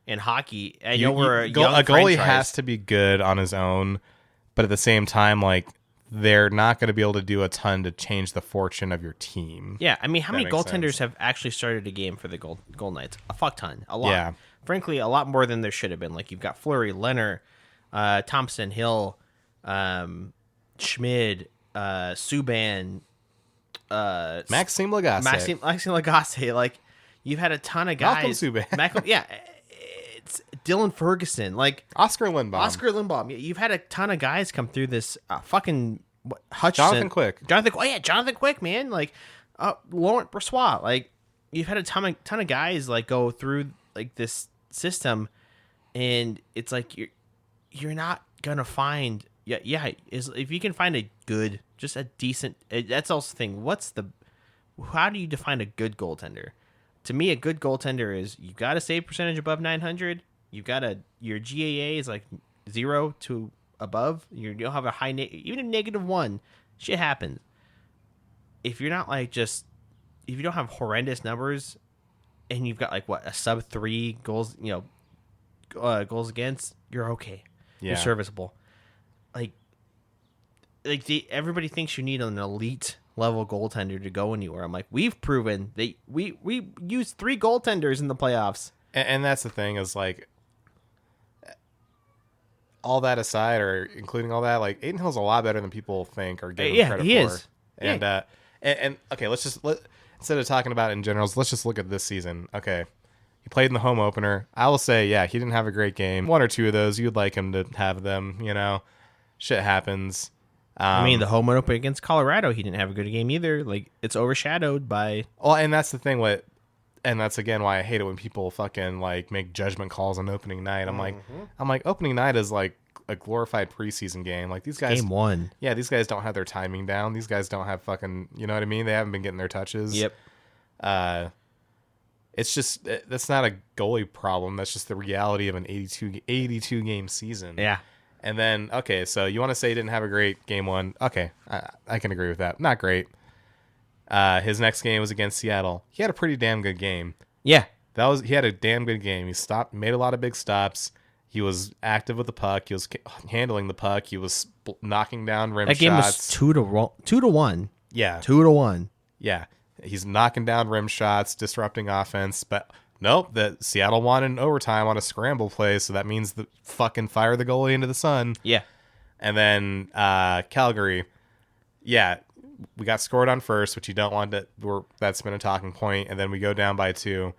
Speaker 2: in hockey. I know we're a young
Speaker 1: goalie
Speaker 2: franchise.
Speaker 1: has to be good on his own, but at the same time, like, they're not going to be able to do a ton to change the fortune of your team.
Speaker 2: Yeah, I mean, how many goaltenders have actually started a game for the Gold Knights? A fuck ton, a lot.
Speaker 1: Yeah.
Speaker 2: Frankly, a lot more than there should have been. Like, you've got Fleury, Leonard, Thompson, Hill, Schmid, Subban,
Speaker 1: Maxime
Speaker 2: Lagacé. Like, you've had a ton of guys.
Speaker 1: Malcolm Subban.
Speaker 2: Yeah, it's Dylan Ferguson. Like
Speaker 1: Oscar Lindbaum.
Speaker 2: You've had a ton of guys come through this fucking Hutchinson. Jonathan Quick, man. Like Laurent Brossoit. Like, you've had a ton of guys like go through like this system, and it's like you're not gonna find. If you can find a good, just a decent, that's also the thing. How do you define a good goaltender? To me, a good goaltender is you've got a save percentage above 900. You've got your GAA is like 0 to above. You don't have a high, even a -1. Shit happens. If you're not like if you don't have horrendous numbers, and you've got like a sub 3 goals, goals against, you're okay. Yeah. You're serviceable. Everybody thinks you need an elite level goaltender to go anywhere. I'm like, we've proven that we used 3 goaltenders in the playoffs.
Speaker 1: And that's the thing is like, all that aside, or including all that, like Adin Hill's a lot better than people think or give him credit for.
Speaker 2: Is.
Speaker 1: And okay, instead of talking about it in general, let's just look at this season. Okay. He played in the home opener. I will say, yeah, he didn't have a great game. 1 or 2 of those, you'd like him to have them, shit happens.
Speaker 2: I mean, the home opener against Colorado, he didn't have a good game either. Like, it's overshadowed by...
Speaker 1: Well, and that's the thing. and that's again why I hate it when people fucking like make judgment calls on opening night. I'm like opening night is like a glorified preseason game. Like these guys,
Speaker 2: Game 1.
Speaker 1: yeah, these guys don't have their timing down. These guys don't have fucking, you know what I mean? They haven't been getting their touches.
Speaker 2: Yep.
Speaker 1: It's just that's not a goalie problem. That's just the reality of an 82 game season.
Speaker 2: Yeah.
Speaker 1: And then okay, so you want to say he didn't have a great game 1? Okay, I can agree with that. Not great. His next game was against Seattle. He had a pretty damn good game.
Speaker 2: Yeah.
Speaker 1: He had a damn good game. He made a lot of big stops. He was active with the puck. He was handling the puck. He was knocking down rim shots.
Speaker 2: That game was 2-1.
Speaker 1: Yeah.
Speaker 2: 2-1.
Speaker 1: Yeah. He's knocking down rim shots, disrupting offense. But nope, that Seattle won in overtime on a scramble play, so that means the fucking fire the goalie into the sun.
Speaker 2: Yeah.
Speaker 1: And then Calgary, yeah, we got scored on first, which you don't want to. That's been a talking point. And then we go down by 2.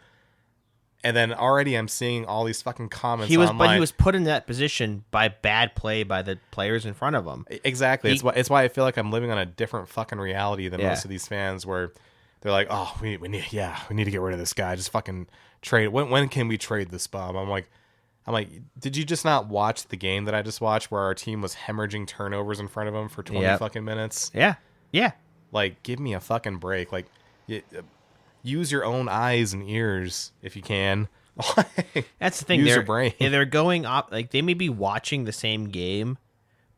Speaker 1: And then already I'm seeing all these fucking comments online.
Speaker 2: But he was put in that position by bad play by the players in front of him.
Speaker 1: Exactly. It's why I feel like I'm living on a different fucking reality than most of these fans, where they're like, oh, we need to get rid of this guy. Just fucking trade. When can we trade this bum? I'm like, did you just not watch the game that I just watched where our team was hemorrhaging turnovers in front of him for 20 fucking minutes?
Speaker 2: Yeah. Yeah.
Speaker 1: Like, give me a fucking break. Like, use your own eyes and ears if you can.
Speaker 2: That's the thing.
Speaker 1: Use your brain.
Speaker 2: They're going up. Like, they may be watching the same game,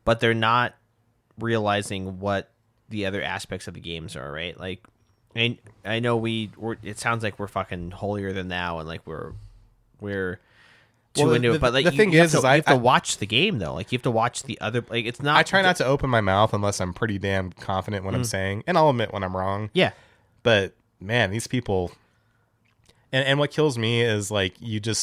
Speaker 2: but they're not realizing what the other aspects of the games are. Right? Like, I know it sounds like we're fucking holier than thou, and like we're too into it. But like,
Speaker 1: the thing is,
Speaker 2: you have to watch the game though. Like, you have to watch the other. Like, it's not.
Speaker 1: I try not to open my mouth unless I'm pretty damn confident what I'm saying, and I'll admit when I'm wrong.
Speaker 2: Yeah.
Speaker 1: But man, these people, and what kills me is like you can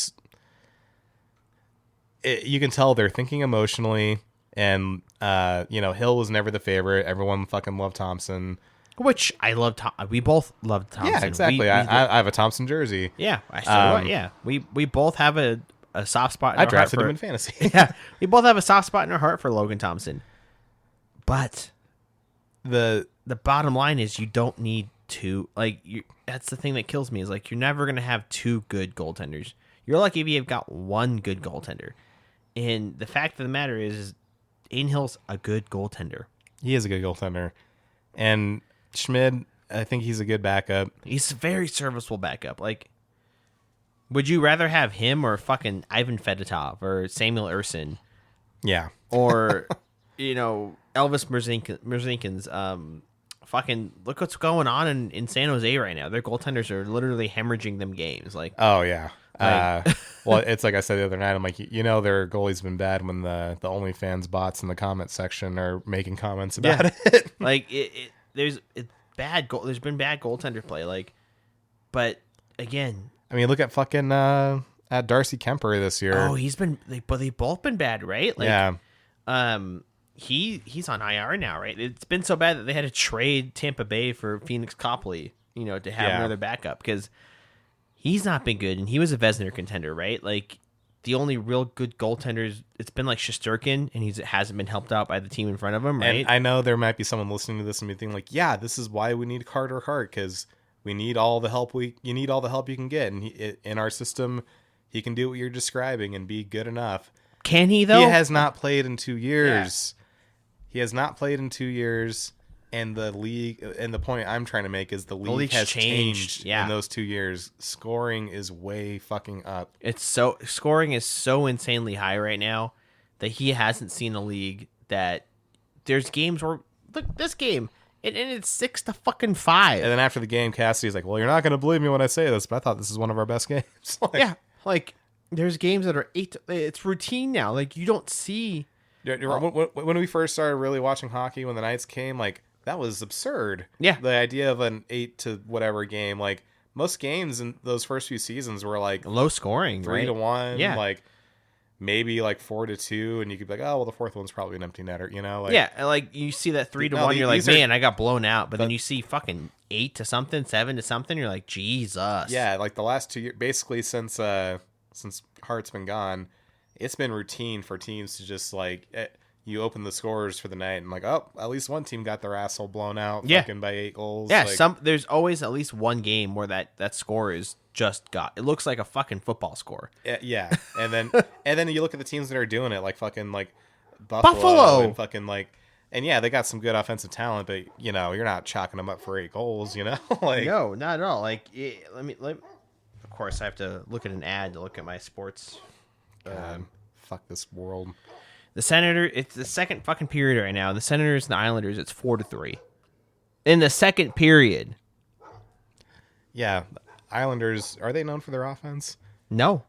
Speaker 1: tell they're thinking emotionally, and Hill was never the favorite. Everyone fucking loved Thompson,
Speaker 2: which I love. We both love Thompson.
Speaker 1: Yeah, exactly. I have a Thompson jersey.
Speaker 2: Yeah, I still we both have a soft spot.
Speaker 1: I drafted him in fantasy.
Speaker 2: Yeah, we both have a soft spot in our heart for Logan Thompson. But the bottom line is you don't need two. That's the thing that kills me is like you're never gonna have two good goaltenders. You're lucky if you've got one good goaltender. And the fact of the matter is Aiden Hill's a good goaltender.
Speaker 1: He is a good goaltender. And Schmid, I think he's a good backup.
Speaker 2: He's a very serviceable backup. Like, would you rather have him or fucking Ivan Fedotov or Samuel Urson?
Speaker 1: Yeah.
Speaker 2: Or, Elvis Merzinkin's fucking look what's going on in San Jose right now. Their goaltenders are literally hemorrhaging them games. Like,
Speaker 1: oh yeah. Well, it's like I said the other night. I'm like, their goalie's been bad when the OnlyFans bots in the comment section are making comments about it.
Speaker 2: Like there's bad goal. There's been bad goaltender play. Like, but again,
Speaker 1: I mean, look at fucking at Darcy Kemper this year.
Speaker 2: Oh, they've both been bad, right? Like,
Speaker 1: yeah.
Speaker 2: He's on IR now, right? It's been so bad that they had to trade Tampa Bay for Phoenix Copley, to have another backup because he's not been good, and he was a Vezina contender, right? Like, the only real good goaltenders, it's been like Shesterkin, and he hasn't been helped out by the team in front of him, right?
Speaker 1: And I know there might be someone listening to this and be thinking like, yeah, this is why we need Carter Hart, because we need all the help you need all the help you can get, and in our system, he can do what you're describing and be good enough.
Speaker 2: Can he though?
Speaker 1: He has not played in 2 years. Yeah. He has not played in 2 years. And the league, and the point I'm trying to make is the league has changed in those 2 years. Scoring is way fucking up.
Speaker 2: Scoring is so insanely high right now that he hasn't seen a league that there's games where look this game and it's 6-5.
Speaker 1: And then after the game, Cassidy's like, "Well, you're not going to believe me when I say this, but I thought this is one of our best games."
Speaker 2: Like there's games that are 8. It's routine now. Like you don't see.
Speaker 1: When we first started really watching hockey, when the Knights came, like. That was absurd.
Speaker 2: Yeah.
Speaker 1: The idea of an 8 to whatever game, like most games in those first few seasons were like
Speaker 2: low scoring,
Speaker 1: 3-1,
Speaker 2: yeah.
Speaker 1: Like maybe like 4-2, and you could be like, oh well, the fourth one's probably an empty netter, Like,
Speaker 2: yeah, like you see that 3-1, you're like, man, I got blown out. But then you see fucking 8 to something, 7 to something, you're like, Jesus.
Speaker 1: Yeah, like the last 2 years, basically since Hart's been gone, it's been routine for teams to just like. you open the scores for the night and like, oh, at least one team got their asshole blown out fucking by 8 goals.
Speaker 2: Yeah,
Speaker 1: like,
Speaker 2: there's always at least one game where that score is just got. It looks like a fucking football score.
Speaker 1: Yeah. And then you look at the teams that are doing it, like fucking like Buffalo. And fucking like, and yeah, they got some good offensive talent, but you know, you're not chalking them up for 8 goals, you know? Like,
Speaker 2: no, not at all. Like, let me. Of course, I have to look at an ad to look at my sports.
Speaker 1: God, fuck this world.
Speaker 2: The Senator. It's the second fucking period right now. The Senators and the Islanders. It's 4-3 in the second period.
Speaker 1: Yeah, Islanders, are they known for their offense?
Speaker 2: No,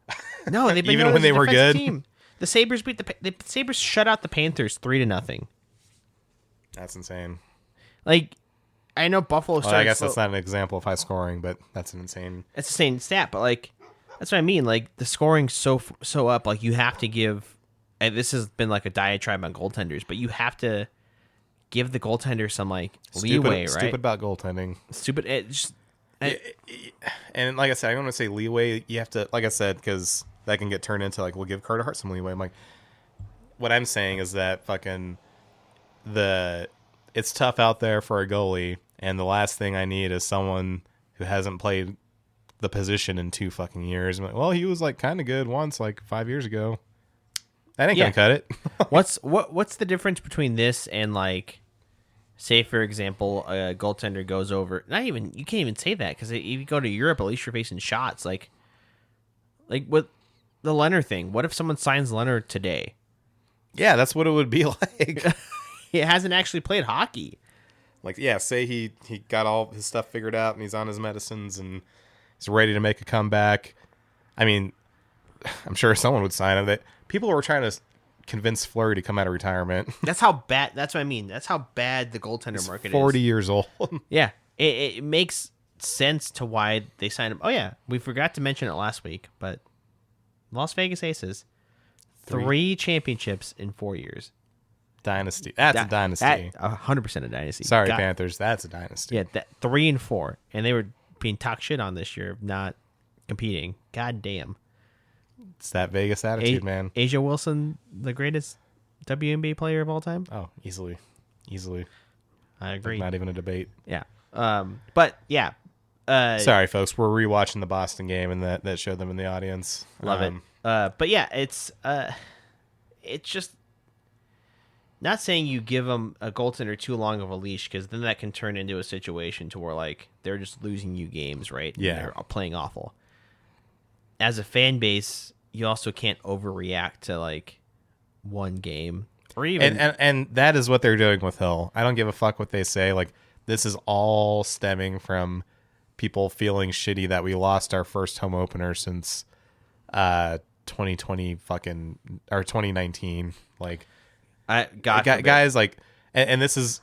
Speaker 2: they've been
Speaker 1: even
Speaker 2: known
Speaker 1: when
Speaker 2: as
Speaker 1: they
Speaker 2: a
Speaker 1: were
Speaker 2: defensive
Speaker 1: good.
Speaker 2: Team. The Sabres beat the Sabres shut out the Panthers 3-0.
Speaker 1: That's insane.
Speaker 2: Like, I know Buffalo.
Speaker 1: Well, I guess that's not an example of high scoring, but that's an insane.
Speaker 2: It's the same stat, but like, that's what I mean. Like, the scoring's so up. Like, you have to give. And this has been like a diatribe on goaltenders, but you have to give the goaltender some like leeway, right?
Speaker 1: Stupid about goaltending.
Speaker 2: Stupid.
Speaker 1: And like I said, I don't want to say leeway. You have to, like I said, because that can get turned into like, we'll give Carter Hart some leeway. I'm like, what I'm saying is that fucking it's tough out there for a goalie, and the last thing I need is someone who hasn't played the position in 2 fucking years. I'm like, well, he was like kind of good once, like 5 years ago. That ain't gonna cut it.
Speaker 2: What's the difference between this and like, say for example, a goaltender goes over? You can't even say that, because if you go to Europe, at least you're facing shots. Like with the Leonard thing. What if someone signs Leonard today?
Speaker 1: Yeah, that's what it would be like.
Speaker 2: He hasn't actually played hockey.
Speaker 1: Like, yeah, say he got all his stuff figured out and he's on his medicines and he's ready to make a comeback. I mean, I'm sure someone would sign him. That people were trying to convince Fleury to come out of retirement.
Speaker 2: That's how bad. That's what I mean. That's how bad the goaltender market
Speaker 1: 40
Speaker 2: is.
Speaker 1: years old.
Speaker 2: Yeah, it makes sense to why they signed him. Oh yeah, we forgot to mention it last week, but Las Vegas Aces, 3 championships in 4 years.
Speaker 1: Dynasty. That's a dynasty.
Speaker 2: 100% a dynasty.
Speaker 1: Sorry, Panthers. That's a dynasty.
Speaker 2: Yeah, 3 and 4, and they were being talked shit on this year of not competing. God damn.
Speaker 1: It's that Vegas attitude, man.
Speaker 2: Asia Wilson, the greatest WNBA player of all time?
Speaker 1: Oh, easily.
Speaker 2: I agree.
Speaker 1: Not even a debate.
Speaker 2: Yeah. But yeah.
Speaker 1: Sorry, folks. We're rewatching the Boston game, and that showed them in the audience.
Speaker 2: Love it. But yeah, it's just not saying you give them a goaltender too long of a leash, because then that can turn into a situation to where like they're just losing you games, right?
Speaker 1: Yeah.
Speaker 2: And they're playing awful. As a fan base, you also can't overreact to like one game or even
Speaker 1: and that is what they're doing with Hill. I don't give a fuck what they say. Like, this is all stemming from people feeling shitty that we lost our first home opener since 2020 fucking or 2019. Like, guys, like, and this is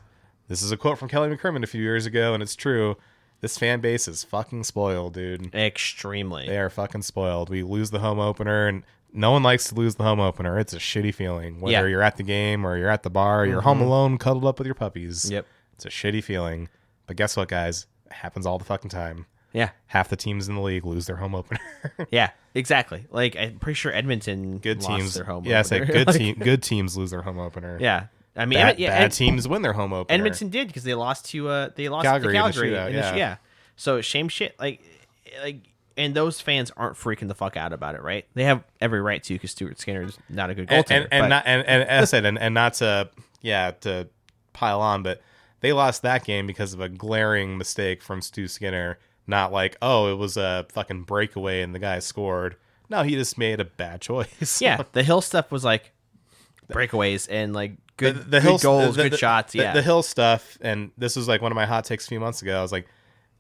Speaker 1: a quote from Kelly McCrimmon a few years ago, and it's true. This fan base is fucking spoiled, dude.
Speaker 2: extremely.
Speaker 1: They are fucking spoiled. We lose the home opener, and no one likes to lose the home opener. It's a shitty feeling. Whether you're at the game or you're at the bar, or you're home alone, cuddled up with your puppies.
Speaker 2: Yep.
Speaker 1: It's a shitty feeling. But guess what, guys? It happens all the fucking time.
Speaker 2: Yeah.
Speaker 1: Half the teams in the league lose their home opener.
Speaker 2: Yeah, exactly. Like, I'm pretty sure Edmonton
Speaker 1: Good
Speaker 2: lost
Speaker 1: teams.
Speaker 2: their home
Speaker 1: Yeah,
Speaker 2: opener.
Speaker 1: I say good teams lose their home opener.
Speaker 2: Yeah. I mean,
Speaker 1: Bad teams win their home opener.
Speaker 2: Edmonton did, because they lost to
Speaker 1: Calgary in the shootout,
Speaker 2: yeah. So shame shit. Like, and those fans aren't freaking the fuck out about it, right? They have every right to, because Stuart Skinner's not a good goaltender.
Speaker 1: And as I said, and not to pile on, but they lost that game because of a glaring mistake from Stu Skinner. Not like, oh, it was a fucking breakaway and the guy scored. No, he just made a bad choice.
Speaker 2: Yeah, the Hill stuff was like breakaways and like good
Speaker 1: Hill
Speaker 2: goals, good shots. Yeah,
Speaker 1: the Hill stuff, and this was like one of my hot takes a few months ago. I was like,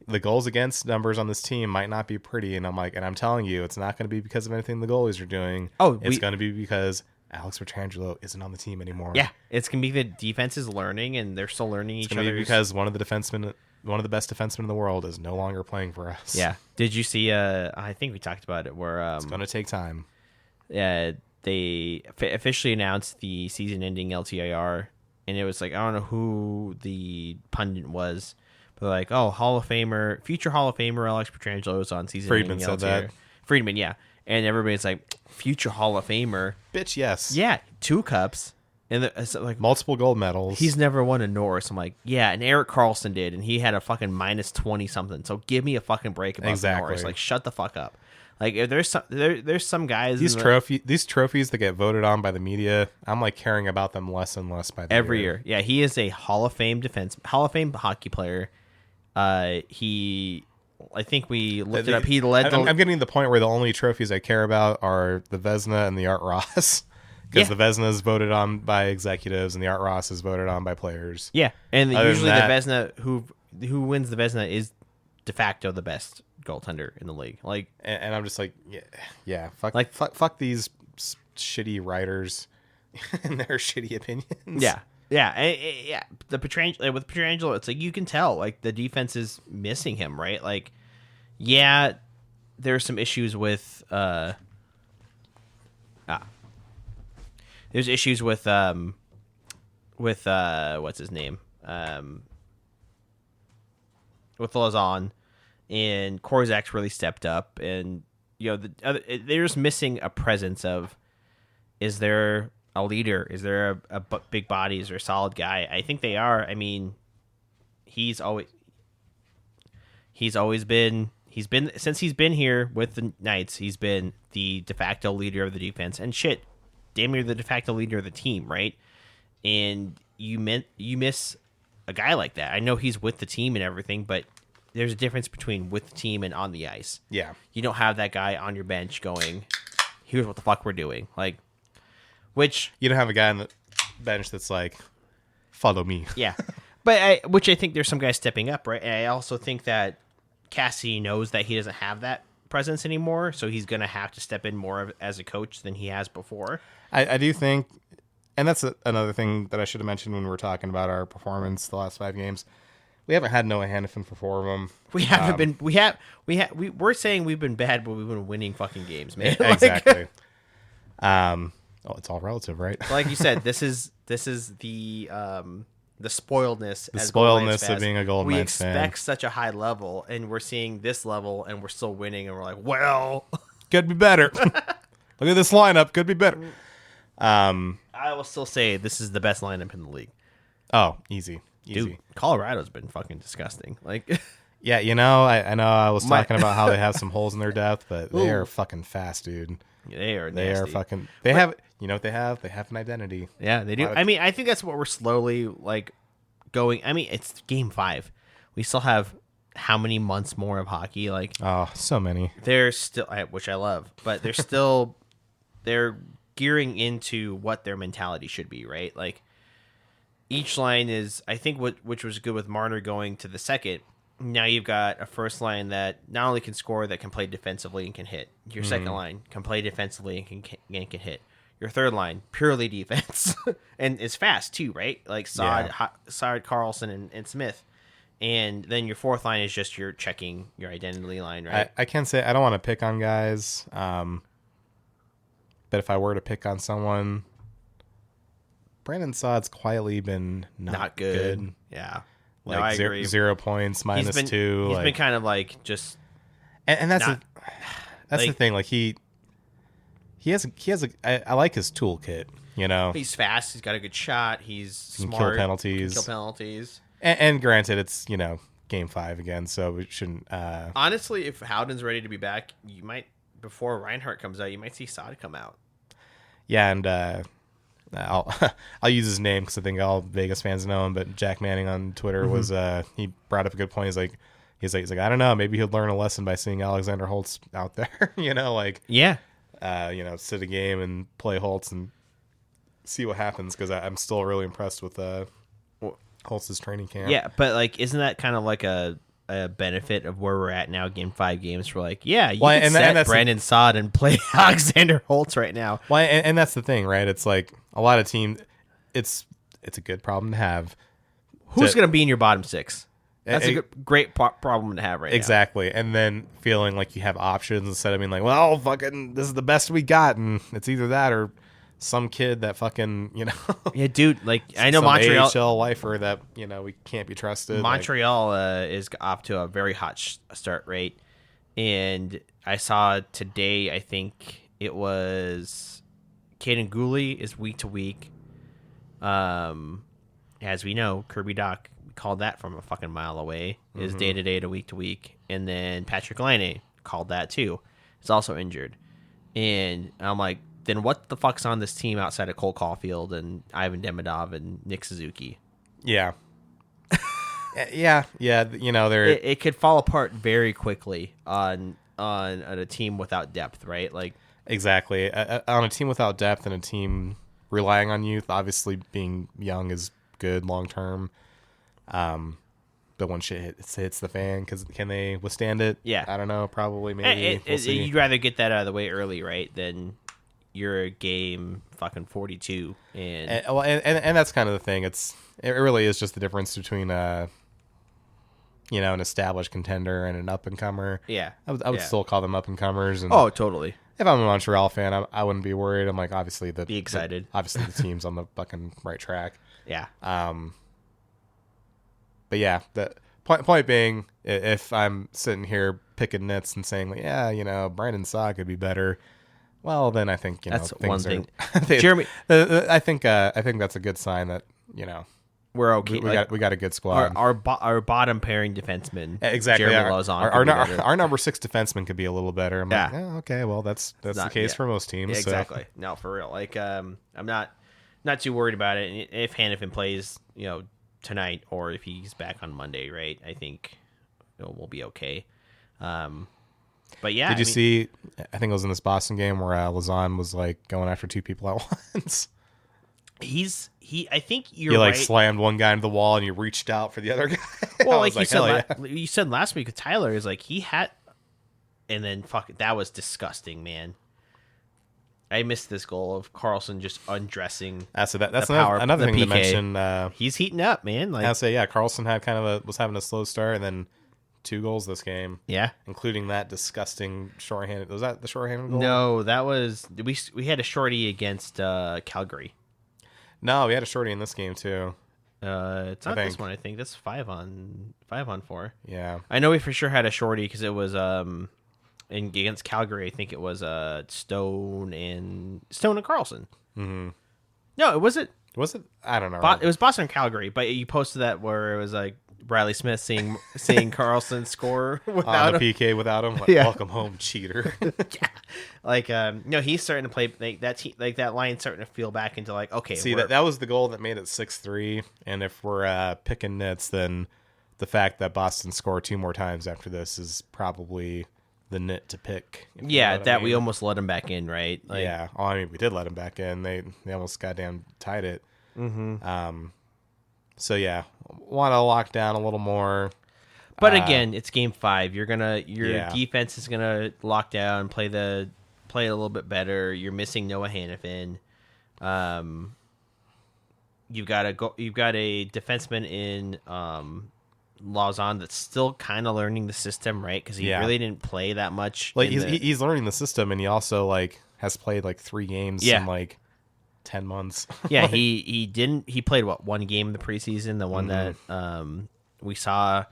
Speaker 1: the goals against numbers on this team might not be pretty, and I'm telling you, it's not going to be because of anything the goalies are doing. It's going to be because Alex Pietrangelo isn't on the team anymore.
Speaker 2: Yeah, it's going to be the defense is learning, and they're still learning each other.
Speaker 1: Because one of the best defensemen in the world is no longer playing for us.
Speaker 2: Yeah. Did you see? I think we talked about it. Where
Speaker 1: it's going to take time.
Speaker 2: Yeah, they officially announced the season-ending LTIR, and it was like, I don't know who the pundit was, but like, oh, future Hall of Famer Alex Pietrangelo was on season-ending LTIR.
Speaker 1: Friedman said that.
Speaker 2: Friedman, yeah, and everybody's like, future Hall of Famer,
Speaker 1: bitch, yes,
Speaker 2: yeah, 2 cups, And so, like
Speaker 1: multiple gold medals.
Speaker 2: He's never won a Norris. I'm like, yeah, and Erik Karlsson did, and he had a fucking minus 20 something. So give me a fucking break about the Norris. Like, shut the fuck up. Like, if there's some guys.
Speaker 1: These trophies that get voted on by the media, I'm like caring about them less and less by the
Speaker 2: every year. Yeah, he is a Hall of Fame hockey player. I think we looked it up. He led.
Speaker 1: I'm getting to the point where the only trophies I care about are the Vezina and the Art Ross. Because the Vezina is voted on by executives and the Art Ross is voted on by players.
Speaker 2: Yeah, and usually the Vezina who wins the Vezina is de facto the best goaltender in the league. Like,
Speaker 1: and I'm just like, fuck these shitty writers and their shitty opinions.
Speaker 2: Yeah. Yeah. With Pietrangelo, it's like you can tell like the defense is missing him, right? Like, yeah, there's some issues with there's issues with what's his name? With Lausanne, and Korzak's really stepped up, and they're just missing a presence of, is there a leader? Is there a big body? Is there a solid guy? I think they are. I mean, he's been since he's been here with the Knights, he's been the de facto leader of the defense, and shit, damn near the de facto leader of the team, right? And you miss a guy like that. I know he's with the team and everything, but there's a difference between with the team and on the ice.
Speaker 1: Yeah.
Speaker 2: You don't have that guy on your bench going, here's what the fuck we're doing. Like, which...
Speaker 1: You don't have a guy on the bench that's like, follow me.
Speaker 2: Yeah. But which I think there's some guys stepping up, right? And I also think that Cassidy knows that he doesn't have that presence anymore, so he's going to have to step in more as a coach than he has before.
Speaker 1: I do think, and that's another thing that I should have mentioned when we were talking about our performance the last 5 games. We haven't had Noah Hannafin for 4 of them.
Speaker 2: We haven't been. We're saying we've been bad, but we've been winning fucking games, man.
Speaker 1: Exactly. It's all relative, right?
Speaker 2: Like you said, this is the spoiledness.
Speaker 1: The spoiledness of being a Golden
Speaker 2: Knights
Speaker 1: fan.
Speaker 2: We expect such a high level, and we're seeing this level, and we're still winning, and we're like, well,
Speaker 1: could be better. Look at this lineup. Could be better.
Speaker 2: I will still say this is the best lineup in the league.
Speaker 1: Oh, easy.
Speaker 2: Dude, Colorado's been fucking disgusting. Like,
Speaker 1: yeah, I know I was talking about how they have some holes in their depth, but they are fucking fast, dude.
Speaker 2: They are nasty.
Speaker 1: They are fucking. They have. You know what they have? They have an identity.
Speaker 2: Yeah, they do. I mean, I think that's what we're slowly like going. I mean, it's game 5. We still have how many months more of hockey? Like,
Speaker 1: oh, so many.
Speaker 2: They're still, which I love, but they're still they're gearing into what their mentality should be, right? Like, each line is, I think, which was good with Marner going to the second. Now you've got a first line that not only can score, that can play defensively and can hit. Your second line can play defensively and can hit. Your third line, purely defense, and is fast too, right? Like Saad, Karlsson, and Smith. And then your fourth line is just your checking your identity line, right?
Speaker 1: I can't say I don't want to pick on guys, but if I were to pick on someone, Brandon Saad's quietly been not good.
Speaker 2: Yeah.
Speaker 1: Like
Speaker 2: no, I agree.
Speaker 1: 0 points, -2.
Speaker 2: He's been kind of like just,
Speaker 1: and that's the thing. Like he has I like his toolkit. You know,
Speaker 2: he's fast. He's got a good shot. He's smart.
Speaker 1: Kill penalties.
Speaker 2: Can kill penalties.
Speaker 1: And granted, it's game 5 again, so we shouldn't.
Speaker 2: Honestly, if Howden's ready to be back, you might, before Reinhart comes out, you might see Saad come out.
Speaker 1: Yeah, and I'll use his name because I think all Vegas fans know him. But Jack Manning on Twitter was he brought up a good point. He's like I don't know, maybe he'll learn a lesson by seeing Alexander Holtz out there. Sit a game and play Holtz and see what happens, because I'm still really impressed with Holtz's training camp.
Speaker 2: Yeah, but like, isn't that kind of like a benefit of where we're at now? Game 5 games, we're like, yeah, you can set Brandon Saad and play Alexander Holtz right now.
Speaker 1: Well, and that's the thing, right? It's like a lot of teams. It's a good problem to have.
Speaker 2: Who's going to be in your bottom 6? That's a great problem to have right now.
Speaker 1: Exactly. And then feeling like you have options instead of being like, well, fucking, this is the best we got, and it's either that or some kid that fucking,
Speaker 2: Yeah, dude, like, I know Montreal...
Speaker 1: AHL lifer that, we can't be trusted.
Speaker 2: Montreal is off to a very hot start rate. And I saw today, I think it was Caden Gooley is week to week. As we know, Kirby Dach called that from a fucking mile away, is day to day to week, and then Patrick Laine called that too. He's also injured, and I'm like, then what the fuck's on this team outside of Cole Caulfield and Ivan Demidov and Nick Suzuki?
Speaker 1: Yeah. yeah. You know,
Speaker 2: it could fall apart very quickly on a team without depth, right? Like
Speaker 1: exactly on a team without depth and a team relying on youth. Obviously, being young is good long term. But when shit hits the fan, can they withstand it?
Speaker 2: Yeah,
Speaker 1: I don't know. Probably, maybe. We'll see.
Speaker 2: You'd rather get that out of the way early, right? Than you're a game fucking 42, and
Speaker 1: that's kind of the thing. It really is just the difference between an established contender and an up and comer.
Speaker 2: Yeah,
Speaker 1: I would still call them up and comers.
Speaker 2: Oh, totally.
Speaker 1: If I'm a Montreal fan, I wouldn't be worried. I'm like, obviously
Speaker 2: be excited.
Speaker 1: Obviously, the team's on the fucking right track.
Speaker 2: Yeah.
Speaker 1: But yeah, the point being, if I'm sitting here picking nits and saying, like, yeah, Brandon Saad could be better, well, then I think
Speaker 2: that's one thing.
Speaker 1: Jeremy, I think that's a good sign that
Speaker 2: we're okay.
Speaker 1: We got a good squad.
Speaker 2: Our bottom pairing defenseman,
Speaker 1: exactly.
Speaker 2: Jeremy Lauzon,
Speaker 1: our number 6 defenseman could be a little better. I'm like, okay, well, that's the case for most teams.
Speaker 2: Yeah, exactly. So. No, for real. Like, I'm not too worried about it. If Hanifin plays, tonight, or if he's back on Monday, right? I think we'll be okay. But yeah,
Speaker 1: did you see? I think it was in this Boston game where Lauzon was like going after 2 people at once.
Speaker 2: I think you're right.
Speaker 1: He slammed one guy into the wall and you reached out for the other guy.
Speaker 2: Well, like you said last week with Tyler, is like he had, and then that was disgusting, man. I missed this goal of Carlson just undressing.
Speaker 1: That's another thing
Speaker 2: PK.
Speaker 1: to mention.
Speaker 2: He's heating up, man. Like,
Speaker 1: I'll say, yeah, Carlson had was having a slow start, and then 2 goals this game.
Speaker 2: Yeah,
Speaker 1: including that disgusting shorthanded. Was that the shorthanded goal?
Speaker 2: No, that was we had a shorty against Calgary.
Speaker 1: No, we had a shorty in this game too.
Speaker 2: It's not this one. I think that's 5-on-4.
Speaker 1: Yeah,
Speaker 2: I know we for sure had a shorty because it was against Calgary. I think it was Stone and Carlson.
Speaker 1: Mm-hmm.
Speaker 2: No, it wasn't.
Speaker 1: Was it? I don't know.
Speaker 2: It was Boston and Calgary, but you posted that where it was like Bradley Smith seeing Carlson score
Speaker 1: without on the PK without him. Like, welcome home, cheater.
Speaker 2: Yeah. Like he's starting to play like that. Like that line's starting to feel back into like, okay.
Speaker 1: See, that was the goal that made it 6-3. And if we're picking nits, then the fact that Boston scored 2 more times after this is probably the nit to pick.
Speaker 2: Yeah, that we almost let him back in, right?
Speaker 1: Like, yeah. Well, I mean, we did let him back in. They almost goddamn tied it.
Speaker 2: Mm-hmm.
Speaker 1: So yeah, want to lock down a little more.
Speaker 2: But again, it's game 5. Your defense is gonna lock down, play a little bit better. You're missing Noah Hanifin. You've got a defenseman in Lauzon that's still kind of learning the system, right? Because he really didn't play that much.
Speaker 1: Like he's learning the system, and he also has played 3 games in 10 months.
Speaker 2: Yeah, he didn't. He played 1 game in the preseason, the one that we saw,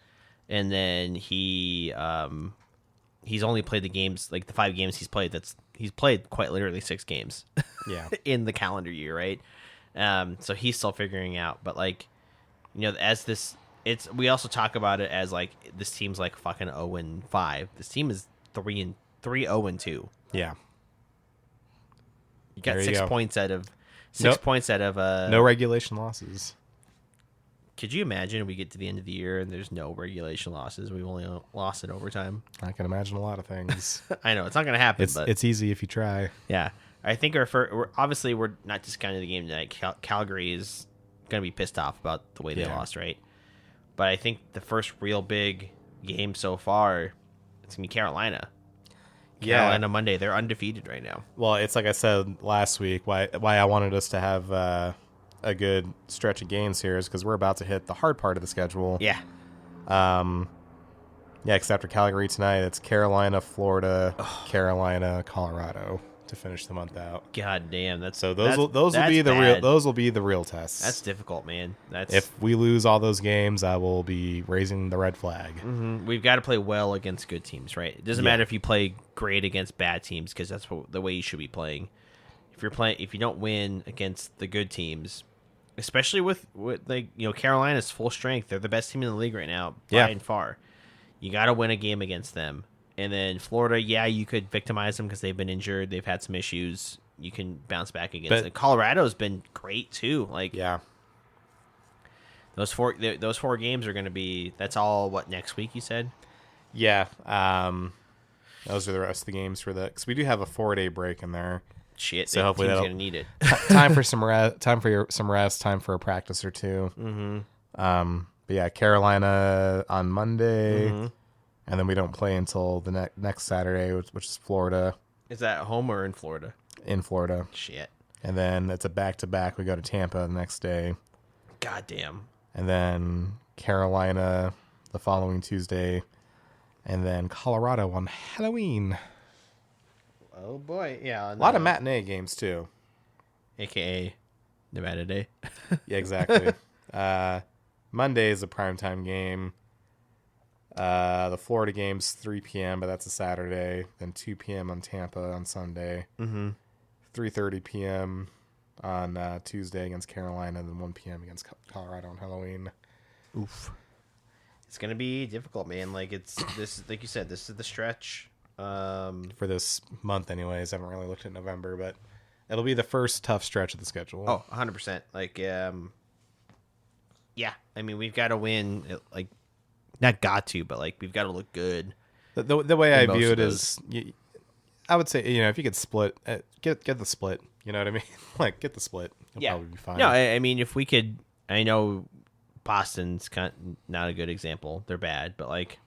Speaker 2: and then he's only played the games the 5 games he's played. He's played quite literally 6 games.
Speaker 1: Yeah, in
Speaker 2: the calendar year, right? So he's still figuring out, but as this. We also talk about it as this team's fucking 0-5. This team is 3-0-2.
Speaker 1: Yeah,
Speaker 2: you got 6 points out of 6 points out of
Speaker 1: no regulation losses.
Speaker 2: Could you imagine we get to the end of the year and there's no regulation losses? We've only lost in overtime.
Speaker 1: I can imagine a lot of things.
Speaker 2: I know it's not going to happen.
Speaker 1: It's easy if you try.
Speaker 2: Yeah, I think we're not discounting the game tonight. Calgary is going to be pissed off about the way they lost, right? But I think the first real big game so far, it's going to be Carolina. Carolina Monday. They're undefeated right now. Well,
Speaker 1: it's like I said last week, why I wanted us to have a good stretch of games here is because we're about to hit the hard part of the schedule.
Speaker 2: Yeah.
Speaker 1: Because after Calgary tonight, it's Carolina, Florida, Carolina, Colorado to finish the month out.
Speaker 2: God damn, those will
Speaker 1: be the real tests.
Speaker 2: That's difficult, man.
Speaker 1: If we lose all those games, I will be raising the red flag.
Speaker 2: Mm-hmm. We've got to play well against good teams, right? It doesn't matter if you play great against bad teams because that's the way you should be playing. If you don't win against the good teams, especially with like Carolina's full strength. They're the best team in the league right now
Speaker 1: Yeah.
Speaker 2: by and far. You got to win a game against them. And then Florida, yeah, you could victimize them because they've been injured. They've had some issues. You can bounce back against them. Colorado's been great too. Like
Speaker 1: Yeah.
Speaker 2: those four games are going to be. That's all. What next week? You said.
Speaker 1: Yeah. Those are the rest of the games for because we do have a 4-day break in there.
Speaker 2: Shit.
Speaker 1: So
Speaker 2: the
Speaker 1: hopefully
Speaker 2: team's
Speaker 1: that'll
Speaker 2: going to need it.
Speaker 1: time for some rest. Some rest. Time for a practice or two.
Speaker 2: Mm-hmm.
Speaker 1: But yeah, Carolina on Monday,
Speaker 2: Mm-hmm.
Speaker 1: and then we don't play until the next Saturday, which is Florida.
Speaker 2: Is that home or in Florida?
Speaker 1: In Florida.
Speaker 2: Shit.
Speaker 1: And then it's a back-to-back. We go to Tampa the next day.
Speaker 2: Goddamn.
Speaker 1: And then Carolina the following Tuesday. And then Colorado on Halloween.
Speaker 2: Oh boy, yeah.
Speaker 1: A lot of matinee games, too.
Speaker 2: AKA Nevada Day.
Speaker 1: Yeah, exactly. Monday is a primetime game. The Florida game's 3 p.m., but that's a Saturday. Then 2 p.m. on Tampa on Sunday.
Speaker 2: Mm-hmm.
Speaker 1: 3:30 p.m. on Tuesday against Carolina, then 1 p.m. against Colorado on Halloween.
Speaker 2: Oof. It's gonna be difficult, man. Like like you said, this is the stretch.
Speaker 1: For this month, anyways. I haven't really looked at November, but it'll be the first tough stretch of the schedule.
Speaker 2: Oh, 100%. Like, yeah. I mean, we've got to win. Like, not got to, but like we've got to look good.
Speaker 1: The way I view it is, I would say, if you could split, get the split. You know what I mean? Like, get the split. You'll probably be fine.
Speaker 2: No, I mean, if we could, I know Boston's not a good example. They're bad, but like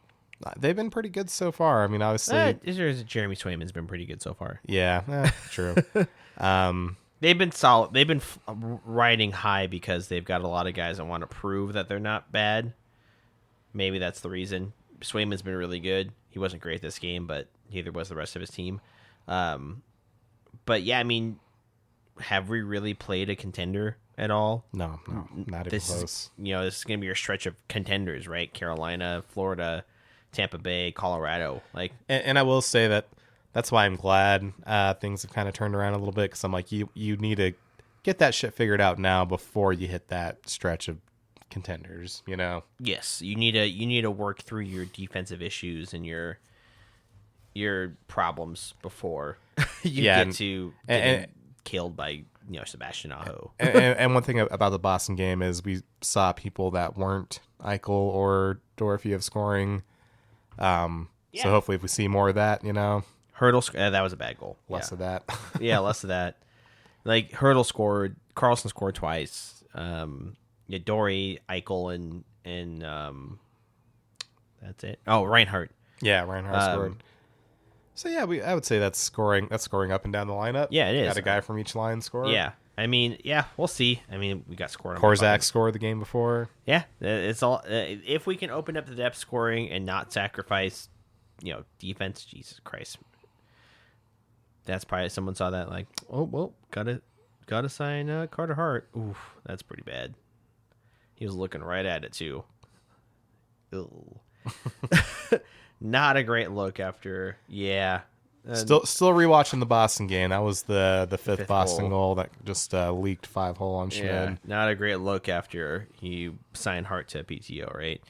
Speaker 1: they've been pretty good so far. I mean, obviously,
Speaker 2: Jeremy Swayman's been pretty good so far.
Speaker 1: Yeah, true.
Speaker 2: They've been solid. They've been riding high because they've got a lot of guys that want to prove that they're not bad. Maybe that's the reason. Swayman's been really good. He wasn't great this game, but neither was the rest of his team. But yeah, I mean, have we really played a contender at all?
Speaker 1: No, not even close.
Speaker 2: This is going to be your stretch of contenders, right? Carolina, Florida, Tampa Bay, Colorado. Like,
Speaker 1: and I will say that's why I'm glad things have kind of turned around a little bit, because I'm like, you need to get that shit figured out now before you hit that stretch of contenders.
Speaker 2: Yes, you need to work through your defensive issues and your problems before you get to getting killed by Sebastian Aho.
Speaker 1: and one thing about the Boston game is we saw people that weren't Eichel or Dorofiev scoring. So hopefully if we see more of that,
Speaker 2: Hurdle, that was a bad goal.
Speaker 1: Less of that.
Speaker 2: Yeah, less of that. Like, Hurdle scored, Carlson scored twice. Dory, Eichel, and that's it. Oh, Reinhart.
Speaker 1: Yeah, Reinhart scored. So yeah, I would say that's scoring up and down the lineup.
Speaker 2: Yeah, it is.
Speaker 1: Got a guy from each line score.
Speaker 2: Yeah. I mean, yeah, we'll see. I mean, we got scored on
Speaker 1: Korzak scored the game before.
Speaker 2: Yeah, it's all if we can open up the depth scoring and not sacrifice, defense. Jesus Christ, that's probably someone saw that like, oh well, gotta sign Carter Hart. Oof, that's pretty bad. He was looking right at it too. Ew. Not a great look after. Yeah.
Speaker 1: Still rewatching the Boston game. That was the fifth Boston goal that just leaked 5-hole on Schmid.
Speaker 2: Yeah, not a great look after he signed Hart to PTO, right?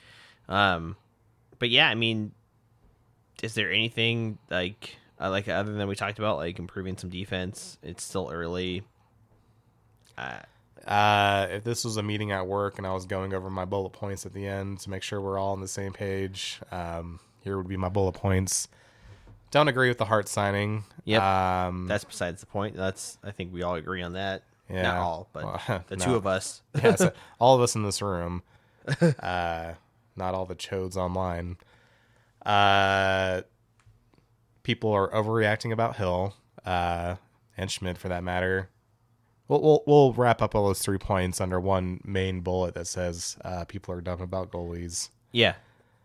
Speaker 2: But yeah, I mean, is there anything like other than we talked about, like improving some defense? It's still early.
Speaker 1: If this was a meeting at work and I was going over my bullet points at the end to make sure we're all on the same page, here would be my bullet points. Don't agree with the Hart signing.
Speaker 2: Yep. That's besides the point. I think we all agree on that.
Speaker 1: Yeah.
Speaker 2: Not all, but the two of us.
Speaker 1: Yeah, so all of us in this room. Not all the chodes online. People are overreacting about Hill, and Schmid for that matter. We'll wrap up all those 3 points under one main bullet that says people are dumb about goalies.
Speaker 2: Yeah.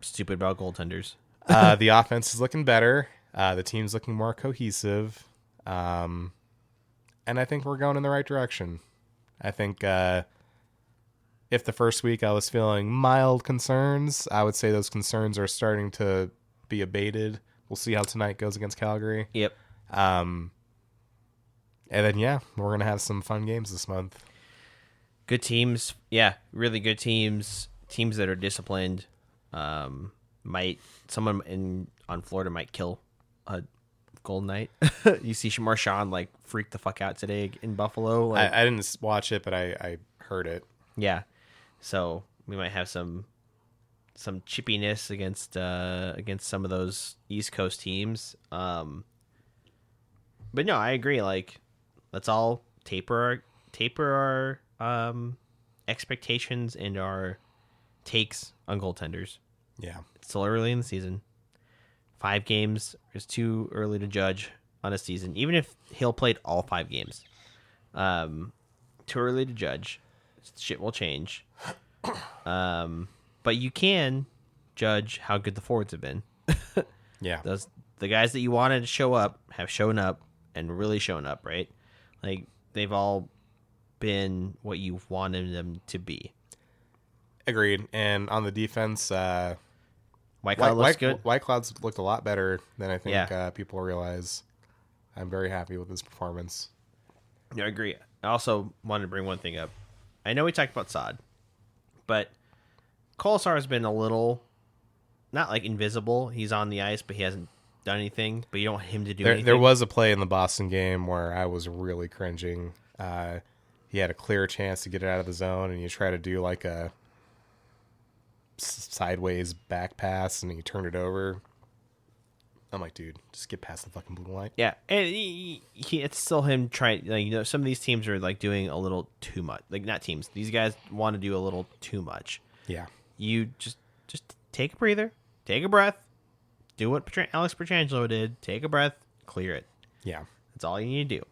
Speaker 2: Stupid about goaltenders.
Speaker 1: The offense is looking better. The team's looking more cohesive. And I think we're going in the right direction. I think if the first week I was feeling mild concerns, I would say those concerns are starting to be abated. We'll see how tonight goes against Calgary.
Speaker 2: Yep.
Speaker 1: And then, we're going to have some fun games this month.
Speaker 2: Good teams, yeah, really good teams. Teams that are disciplined. Someone on Florida might kill a Golden Knight. You see Marshawn like freak the fuck out today in Buffalo. Like,
Speaker 1: I didn't watch it, but I heard it.
Speaker 2: yeah, so we might have some chippiness against some of those East Coast teams. But no, I agree. Like, let's all taper our expectations and our takes on goaltenders.
Speaker 1: Yeah.
Speaker 2: It's still early in the season. 5 games is too early to judge on a season, even if Hill played all 5 games. Too early to judge. Shit will change. But you can judge how good the forwards have been.
Speaker 1: Yeah.
Speaker 2: The guys that you wanted to show up have shown up and really shown up, right? Like, they've all been what you wanted them to be.
Speaker 1: Agreed. And on the defense,
Speaker 2: Whitecloud looks good.
Speaker 1: Whitecloud's looked a lot better than I think people realize. I'm very happy with his performance.
Speaker 2: Yeah, I agree. I also wanted to bring one thing up. I know we talked about Saad, but Kolesar has been a little, not like invisible. He's on the ice, but he hasn't done anything. But you don't want him to do anything.
Speaker 1: There was a play in the Boston game where I was really cringing. He had a clear chance to get it out of the zone, and you try to do like a sideways back pass, and he turned it over. I'm like, dude, just get past the fucking blue line.
Speaker 2: Yeah, and it's still him trying. Like, you know, some of these teams are like doing a little too much. Like, not teams. These guys want to do a little too much.
Speaker 1: Yeah.
Speaker 2: You just take a breather, take a breath, do what Alex Pietrangelo did. Take a breath, clear it.
Speaker 1: Yeah.
Speaker 2: That's all you need to do.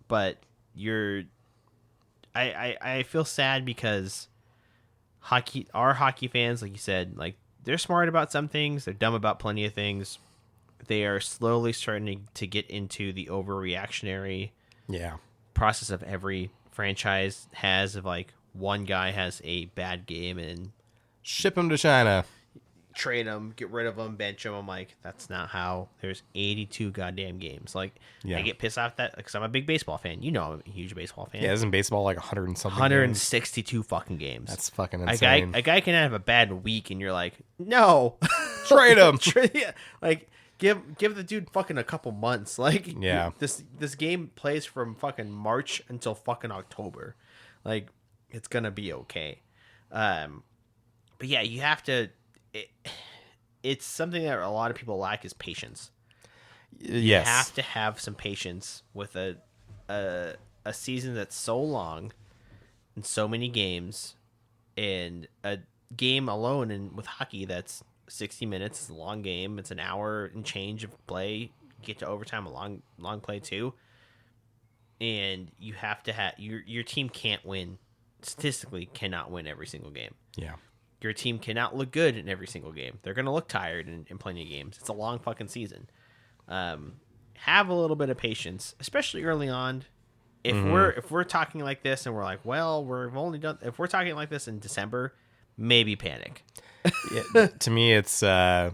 Speaker 2: But I feel sad because our hockey fans, like you said, like, they're smart about some things, they're dumb about plenty of things. They are slowly starting to get into the overreactionary process of every franchise has, of like, one guy has a bad game and
Speaker 1: ship him to China,
Speaker 2: trade him, get rid of him, bench him. I'm like, that's not how. There's 82 goddamn games. Like, I get pissed off that because I'm a big baseball fan. You know, I'm a huge baseball fan.
Speaker 1: Yeah, isn't baseball like 100 and something?
Speaker 2: 162 fucking games.
Speaker 1: That's fucking insane.
Speaker 2: A guy can have a bad week, and you're like, no,
Speaker 1: trade him.
Speaker 2: Like, give the dude fucking a couple months. Like,
Speaker 1: yeah,
Speaker 2: this game plays from fucking March until fucking October. Like, it's gonna be okay. But yeah, you have to. It's something that a lot of people lack is patience.
Speaker 1: Yes.
Speaker 2: You have to have some patience with a season that's so long and so many games, and a game alone, and with hockey that's 60 minutes. It's a long game. It's an hour and change of play. Get to overtime, a long play too. And you have to have your team can't win. Statistically, cannot win every single game.
Speaker 1: Yeah.
Speaker 2: Your team cannot look good in every single game. They're going to look tired in plenty of games. It's a long fucking season. Have a little bit of patience, especially early on. If we're talking like this and we're like, well, we've only done. If we're talking like this in December, maybe panic.
Speaker 1: Yeah, to me, it's American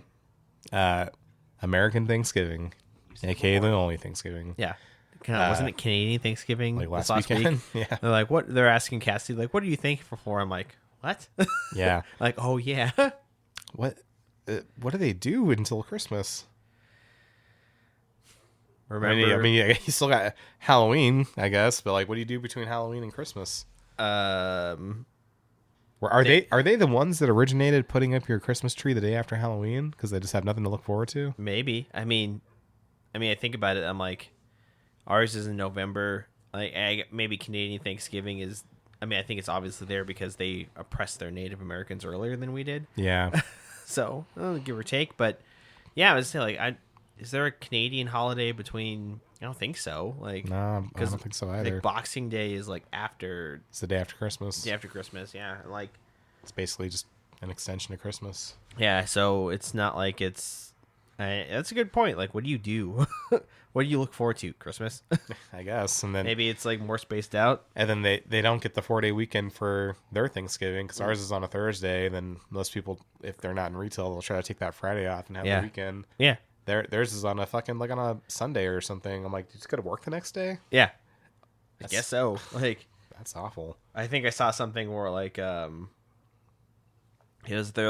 Speaker 1: Thanksgiving, aka the only Thanksgiving.
Speaker 2: Yeah. Wasn't it Canadian Thanksgiving
Speaker 1: like last
Speaker 2: week?
Speaker 1: weekend? Yeah.
Speaker 2: They're like, what? They're asking Cassie, like, what are you thankful for? I'm like, what?
Speaker 1: Yeah.
Speaker 2: Like, oh yeah.
Speaker 1: What do they do until Christmas?
Speaker 2: Remember?
Speaker 1: I mean, you still got Halloween, I guess, but like, what do you do between Halloween and Christmas?
Speaker 2: Are
Speaker 1: they the ones that originated putting up your Christmas tree the day after Halloween because they just have nothing to look forward to?
Speaker 2: Maybe. I mean, I think about it. I'm like, ours is in November. Like, maybe Canadian Thanksgiving is. I mean, I think it's obviously there because they oppressed their Native Americans earlier than we did.
Speaker 1: Yeah.
Speaker 2: So, give or take. But, yeah, I was saying, like, is there a Canadian holiday between... I don't think so. Like,
Speaker 1: no, I don't think so either.
Speaker 2: Like, Boxing Day is, like, after...
Speaker 1: It's the day after Christmas.
Speaker 2: The day after Christmas, yeah. Like...
Speaker 1: It's basically just an extension of Christmas.
Speaker 2: Yeah, so it's not like it's... that's a good point. Like, what do you do? What do you look forward to? Christmas?
Speaker 1: I guess. And then
Speaker 2: maybe it's like more spaced out.
Speaker 1: And then they don't get the 4-day weekend for their Thanksgiving because ours is on a Thursday. Then most people, if they're not in retail, they'll try to take that Friday off and have the weekend.
Speaker 2: Yeah.
Speaker 1: Theirs is on a fucking, like, on a Sunday or something. I'm like, you just go to work the next day?
Speaker 2: Yeah. I guess so. Like,
Speaker 1: That's awful.
Speaker 2: I think I saw something where like they're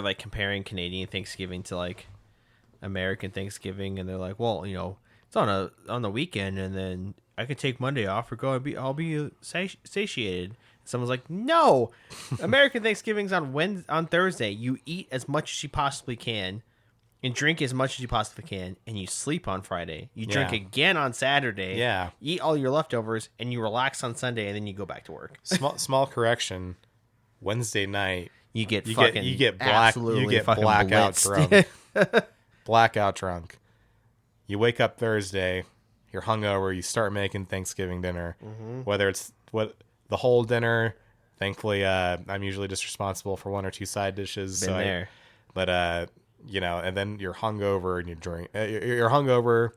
Speaker 2: like comparing Canadian Thanksgiving to like American Thanksgiving, and they're like, well, it's on the weekend, and then I could take Monday off or I'll be satiated. Someone's like, no, American Thanksgiving's on Thursday. You eat as much as you possibly can, and drink as much as you possibly can, and you sleep on Friday. You drink again on Saturday.
Speaker 1: Yeah.
Speaker 2: Eat all your leftovers, and you relax on Sunday, and then you go back to work.
Speaker 1: Small correction. Wednesday night,
Speaker 2: you get
Speaker 1: blackout drunk. Blackout drunk. You wake up Thursday, you're hungover, you start making Thanksgiving dinner. Whether it's the whole dinner, thankfully I'm usually just responsible for one or two side dishes. And then you're hungover and you drink. You're hungover,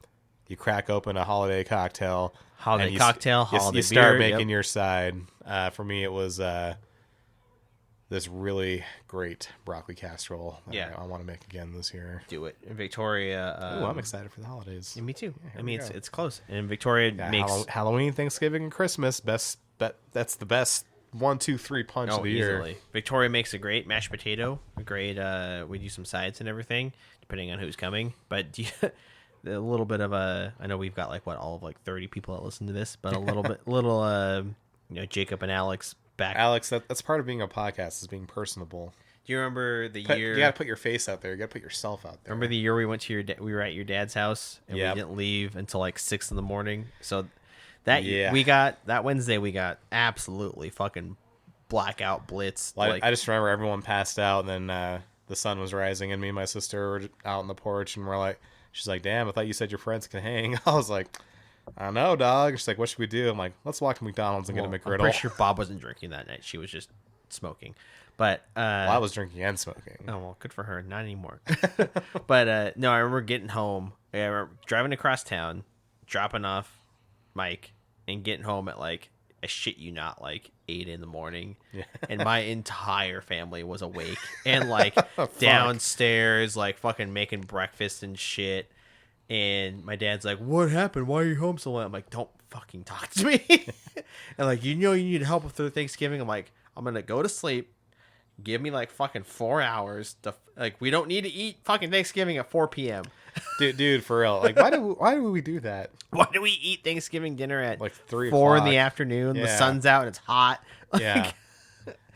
Speaker 1: you crack open a holiday cocktail.
Speaker 2: Holiday
Speaker 1: You start making your side. For me, it was this really great broccoli casserole that I want to make again this year.
Speaker 2: Do it. In Victoria.
Speaker 1: I'm excited for the holidays.
Speaker 2: Yeah, me too. It's close. And in Victoria makes
Speaker 1: Halloween, Thanksgiving, and Christmas. That's the best 1, 2, 3 punch of the year.
Speaker 2: Victoria makes a great mashed potato. We do some sides and everything, depending on who's coming. But a little bit of I know we've got all of 30 people that listen to this, but a little Jacob and Alex back.
Speaker 1: Alex, that's part of being a podcast, is being personable.
Speaker 2: Do you remember the year?
Speaker 1: You got to put your face out there. You got to put yourself out there.
Speaker 2: Remember the year we went to we were at your dad's house and we didn't leave until 6 a.m. So that Wednesday we got absolutely fucking blackout blitz.
Speaker 1: I just remember everyone passed out, and then the sun was rising, and me and my sister were out on the porch, and she's like, "Damn, I thought you said your friends could hang." I was like, "I don't know, dog." She's like, "What should we do?" I'm like, "Let's walk to McDonald's and get a McGriddle."
Speaker 2: I'm pretty sure Bob wasn't drinking that night. She was just smoking. But
Speaker 1: I was drinking and smoking.
Speaker 2: Oh, well, good for her. Not anymore. But no, I remember getting home. I remember driving across town, dropping off Mike, and getting home at I shit you not, 8 a.m. Yeah. And my entire family was awake and downstairs, fucking making breakfast and shit. And my dad's like, "What happened? Why are you home so late?" I'm like, "Don't fucking talk to me." And you need help with their Thanksgiving. I'm like, "I'm gonna go to sleep. Give me fucking 4 hours to we don't need to eat fucking Thanksgiving at 4 p.m."
Speaker 1: Dude, for real. Why do we do that?
Speaker 2: Why do we eat Thanksgiving dinner at
Speaker 1: 3
Speaker 2: 4 in the afternoon? Yeah. The sun's out and it's hot.
Speaker 1: Yeah.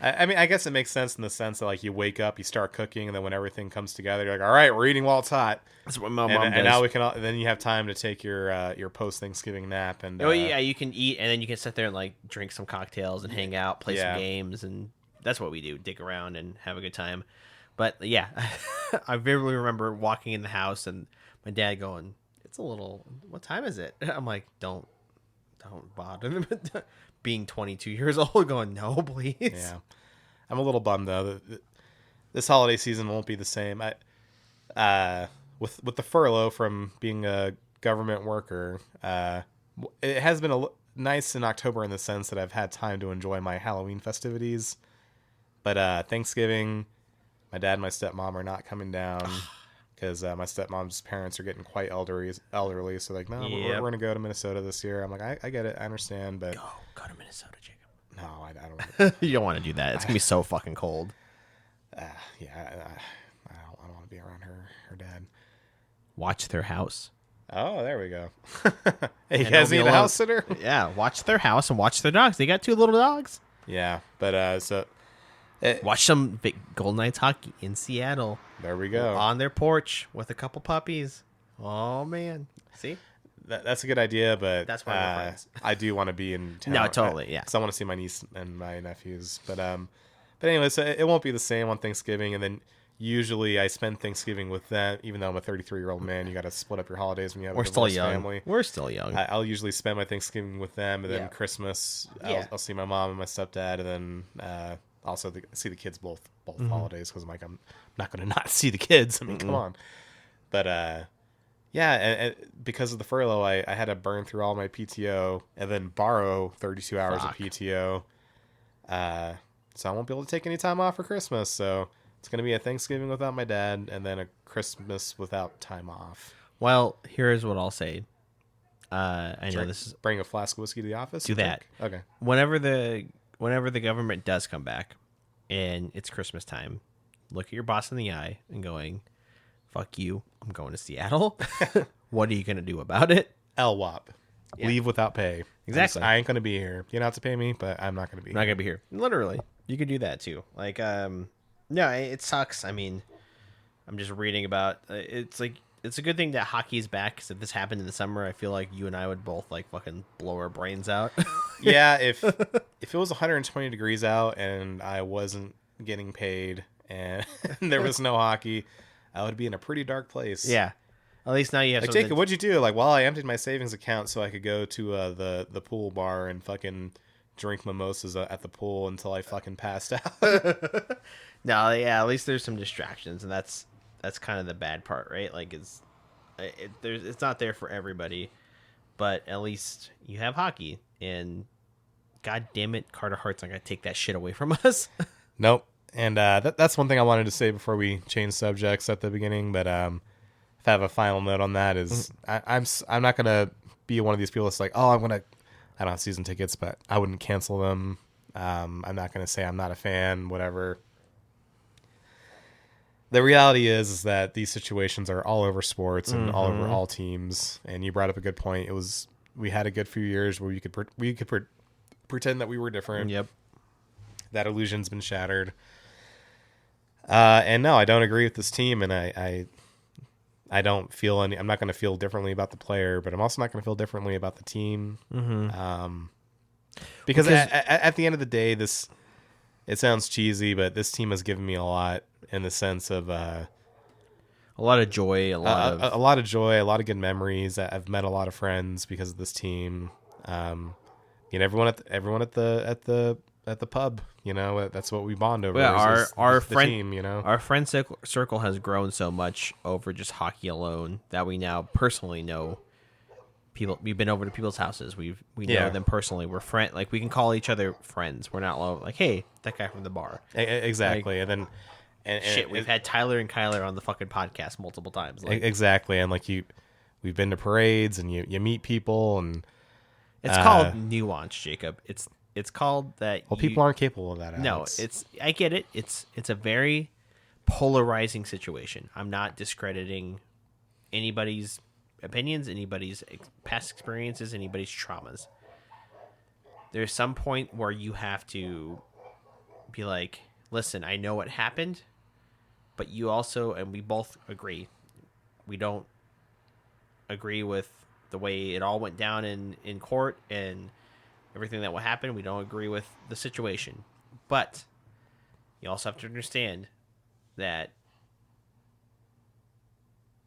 Speaker 1: I mean, I guess it makes sense in the sense that you wake up, you start cooking, and then when everything comes together, you're like, all right, we're eating while it's hot.
Speaker 2: That's what my mom does.
Speaker 1: And now then you have time to take your post Thanksgiving nap. And
Speaker 2: you can eat, and then you can sit there and drink some cocktails and hang out, play some games, and that's what we do: dick around and have a good time. But yeah, I vividly remember walking in the house and my dad going, "It's a little. What time is it?" I'm like, "Don't bother." Being 22 years old, going, "No, please."
Speaker 1: Yeah, I'm a little bummed though. This holiday season won't be the same. With the furlough from being a government worker, it has been nice in October in the sense that I've had time to enjoy my Halloween festivities. But Thanksgiving, my dad and my stepmom are not coming down because my stepmom's parents are getting quite elderly. So no, we're going to go to Minnesota this year. I'm like, I get it, I understand, but
Speaker 2: go to Minnesota, Jacob.
Speaker 1: No, I don't.
Speaker 2: You don't want to do that. It's gonna be so fucking cold.
Speaker 1: I don't want to be around her dad.
Speaker 2: Watch their house.
Speaker 1: Oh, there we go. Hey, you guys need a house sitter?
Speaker 2: Yeah, watch their house and watch their dogs. They got 2 little dogs.
Speaker 1: Yeah, but
Speaker 2: watch some Golden Knights hockey in Seattle.
Speaker 1: There we go.
Speaker 2: On their porch with a couple puppies. Oh man, see,
Speaker 1: that's a good idea, but
Speaker 2: that's why we're friends.
Speaker 1: I do want to be in town.
Speaker 2: No, totally, yeah.
Speaker 1: So I want to see my niece and my nephews, but anyway, so it won't be the same on Thanksgiving, and then usually I spend Thanksgiving with them. Even though I'm a 33-year-old man, you got to split up your holidays when you have a diverse family.
Speaker 2: We're still young.
Speaker 1: I'll usually spend my Thanksgiving with them, and then Christmas I'll see my mom and my stepdad, and then also see the kids both holidays because I'm not going to not see the kids. I mean, come on. But and because of the furlough, I had to burn through all my PTO and then borrow 32 hours of PTO. So I won't be able to take any time off for Christmas. So it's going to be a Thanksgiving without my dad and then a Christmas without time off.
Speaker 2: Well, here's what I'll say. I know this is...
Speaker 1: Bring a flask of whiskey to the office?
Speaker 2: Do that.
Speaker 1: Okay.
Speaker 2: Whenever the whenever the government does come back and it's Christmas time, look at your boss in the eye and going, fuck you, I'm going to Seattle. What are you going to do about it?
Speaker 1: LWAP.
Speaker 2: Yeah.
Speaker 1: Leave without pay.
Speaker 2: Exactly.
Speaker 1: I ain't going to be here. You don't have to pay me, but I'm not going to be
Speaker 2: I'm not going to be here. Literally. You could do that too. Like, no, it sucks. I mean, I'm just reading about, it's like, it's a good thing that hockey's back, because if this happened in the summer, I feel like you and I would both like fucking blow our brains out.
Speaker 1: Yeah, if it was 120 degrees out and I wasn't getting paid and there was no hockey, I would be in a pretty dark place.
Speaker 2: Yeah. At least now you have
Speaker 1: like,
Speaker 2: something.
Speaker 1: Jacob, what'd you do? Like, well, I emptied my savings account so I could go to the pool bar and fucking drink mimosas at the pool until I fucking passed out.
Speaker 2: No, yeah, at least there's some distractions, and that's kind of the bad part, right? Like, it's not there for everybody, but at least you have hockey, and god damn it, Carter Hart's not gonna take that shit away from us.
Speaker 1: Nope. And that's one thing I wanted to say before we change subjects at the beginning, but if I have a final note on that is I'm not gonna be one of these people that's like, oh, I don't have season tickets, but I wouldn't cancel them. I'm not gonna say I'm not a fan, whatever. The reality is that these situations are all over sports and all over all teams. And you brought up a good point. We had a good few years where we could pretend that we were different.
Speaker 2: Yep.
Speaker 1: That illusion's been shattered. And no, I don't agree with this team, and I don't feel I'm not going to feel differently about the player, but I'm also not going to feel differently about the team. Mm-hmm. Because at the end of the day, it sounds cheesy, but this team has given me a lot in the sense of
Speaker 2: a lot of joy, a
Speaker 1: lot of joy, a lot of good memories. I've met a lot of friends because of this team. Everyone at the pub, that's what we bond over.
Speaker 2: Yeah, our friend
Speaker 1: team,
Speaker 2: our friend circle has grown so much over just hockey alone that we now personally know people. We've been over to people's houses. We know them personally. We're friend. Like, we can call each other friends. We're not like, hey, that guy from the bar.
Speaker 1: Exactly,
Speaker 2: like, and shit, we've had Tyler and Kyler on the fucking podcast multiple times. Like,
Speaker 1: exactly, and like we've been to parades and you meet people, and
Speaker 2: it's called nuance, Jacob. It's called that.
Speaker 1: Well, people aren't capable of that, Alex.
Speaker 2: No, I get it. It's a very polarizing situation. I'm not discrediting anybody's opinions, anybody's past experiences, anybody's traumas. There's some point where you have to be like, listen, I know what happened, but you also, and we both agree, we don't agree with the way it all went down in court and everything that will happen. We don't agree with the situation, but you also have to understand that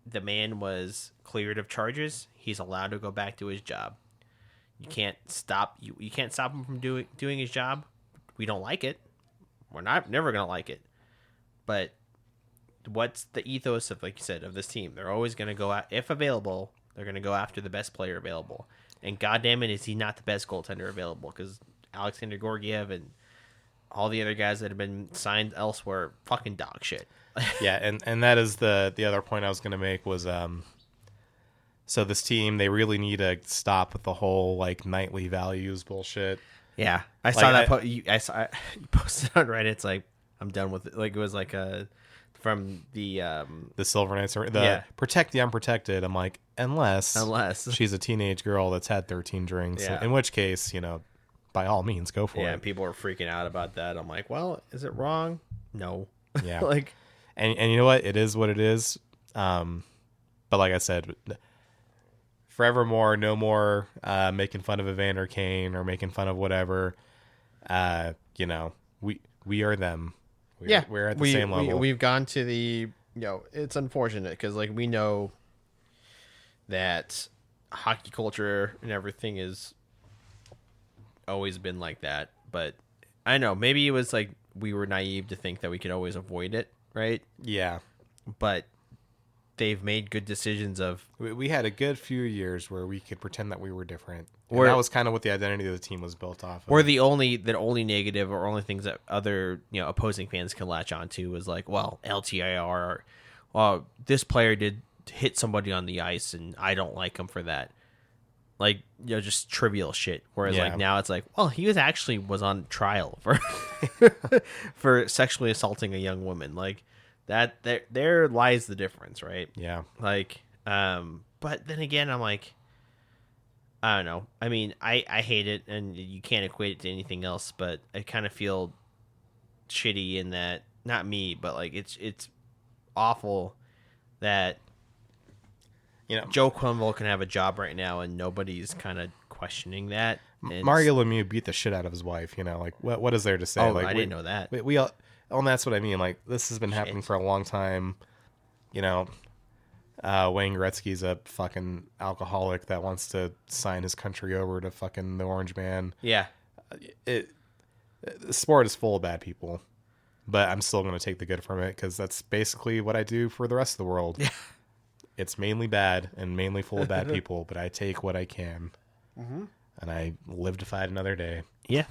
Speaker 2: the man was cleared of charges. He's allowed to go back to his job. You can't stop you can't stop him from doing his job. We don't like it. We're never gonna like it. But what's the ethos of, like you said, of this team? They're always gonna go out, if available. They're gonna go after the best player available. And goddamn it, is he not the best goaltender available? Because Alexander Georgiev and all the other guys that have been signed elsewhere, fucking dog shit.
Speaker 1: Yeah, and that is the other point I was going to make was, so this team, they really need to stop with the whole like nightly values bullshit.
Speaker 2: Yeah, I saw that. You posted on Reddit. It's like, I'm done with it. Like, it was like from the
Speaker 1: Silver Knights, protect the unprotected. I'm like, unless she's a teenage girl that's had 13 drinks, in which case, by all means, go for it.
Speaker 2: Yeah, and people are freaking out about that. I'm like, well, is it wrong? No.
Speaker 1: Yeah.
Speaker 2: Like,
Speaker 1: and you know what? It is what it is. But like I said, forevermore, no more making fun of Evander Kane or making fun of whatever. We are them. We're at the same level.
Speaker 2: We've gone to the, it's unfortunate because, like, we know that hockey culture and everything is always been like that. But I know, maybe it was like we were naive to think that we could always avoid it, right?
Speaker 1: Yeah.
Speaker 2: But they've made good decisions of...
Speaker 1: We had a good few years where we could pretend that we were different. And that was kind of what the identity of the team was built off of.
Speaker 2: Or the only negative or only things that other opposing fans can latch onto was like, well, LTIR, or this player did hit somebody on the ice and I don't like him for that. like, just trivial shit. Whereas
Speaker 1: Yeah.
Speaker 2: like now it's like, well, he was on trial for for sexually assaulting a young woman. Like that, there lies the difference, right?
Speaker 1: Yeah.
Speaker 2: Like, but then again, I'm like, I don't know. I mean, I hate it, and you can't equate it to anything else. But I kind of feel shitty in that, not me, but like it's awful that Joe Quenneville can have a job right now, and nobody's kind of questioning that.
Speaker 1: Mario Lemieux beat the shit out of his wife. Like what is there to say?
Speaker 2: Oh,
Speaker 1: like
Speaker 2: I didn't know that.
Speaker 1: We all, and that's what I mean. Like this has been happening for a long time. Wayne Gretzky's a fucking alcoholic that wants to sign his country over to fucking the Orange Man.
Speaker 2: Yeah.
Speaker 1: The sport is full of bad people, but I'm still going to take the good from it because that's basically what I do for the rest of the world. Yeah. It's mainly bad and mainly full of bad people, but I take what I can, and I live to fight another day.
Speaker 2: Yeah,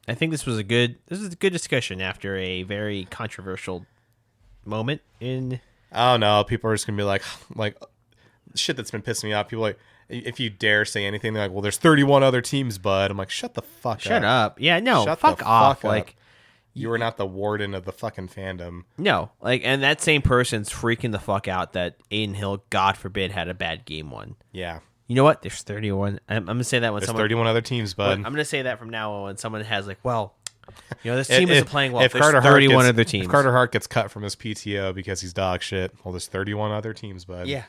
Speaker 2: I think this is a good discussion after a very controversial moment in.
Speaker 1: Oh no, people are just gonna be like shit that's been pissing me off. People like, if you dare say anything, they're like, well, there's 31 other teams, bud. I'm like, shut the fuck up.
Speaker 2: Shut up. Yeah, no, fuck off. Like,
Speaker 1: you are not the warden of the fucking fandom.
Speaker 2: No, like, and that same person's freaking the fuck out that Aiden Hill, God forbid, had a bad game one.
Speaker 1: Yeah.
Speaker 2: You know what? There's 31. I'm gonna say that when
Speaker 1: there's 31 other teams, bud.
Speaker 2: I'm gonna say that from now on when someone has like, well, this team isn't playing well.
Speaker 1: If
Speaker 2: there's
Speaker 1: Carter
Speaker 2: 31 other teams.
Speaker 1: If Carter Hart gets cut from his PTO because he's dog shit, well, there's 31 other teams, bud.
Speaker 2: Yeah,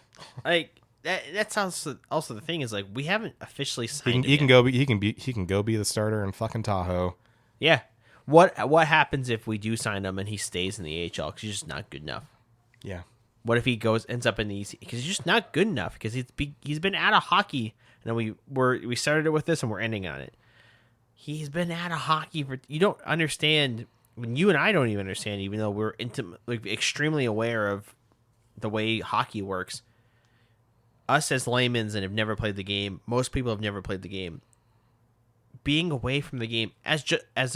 Speaker 2: like that sounds. Also, the thing is, like, we haven't officially signed.
Speaker 1: He can go be the starter in fucking Tahoe.
Speaker 2: Yeah. What happens if we do sign him and he stays in the AHL because he's just not good enough?
Speaker 1: Yeah.
Speaker 2: What if he ends up in the EC because he's just not good enough because he's been out of hockey, and we started it with this and we're ending on it. He's been out of hockey for, you don't understand, when you and I don't even understand, even though we're extremely aware of the way hockey works. Us as laymen and have never played the game, most people have never played the game. Being away from the game as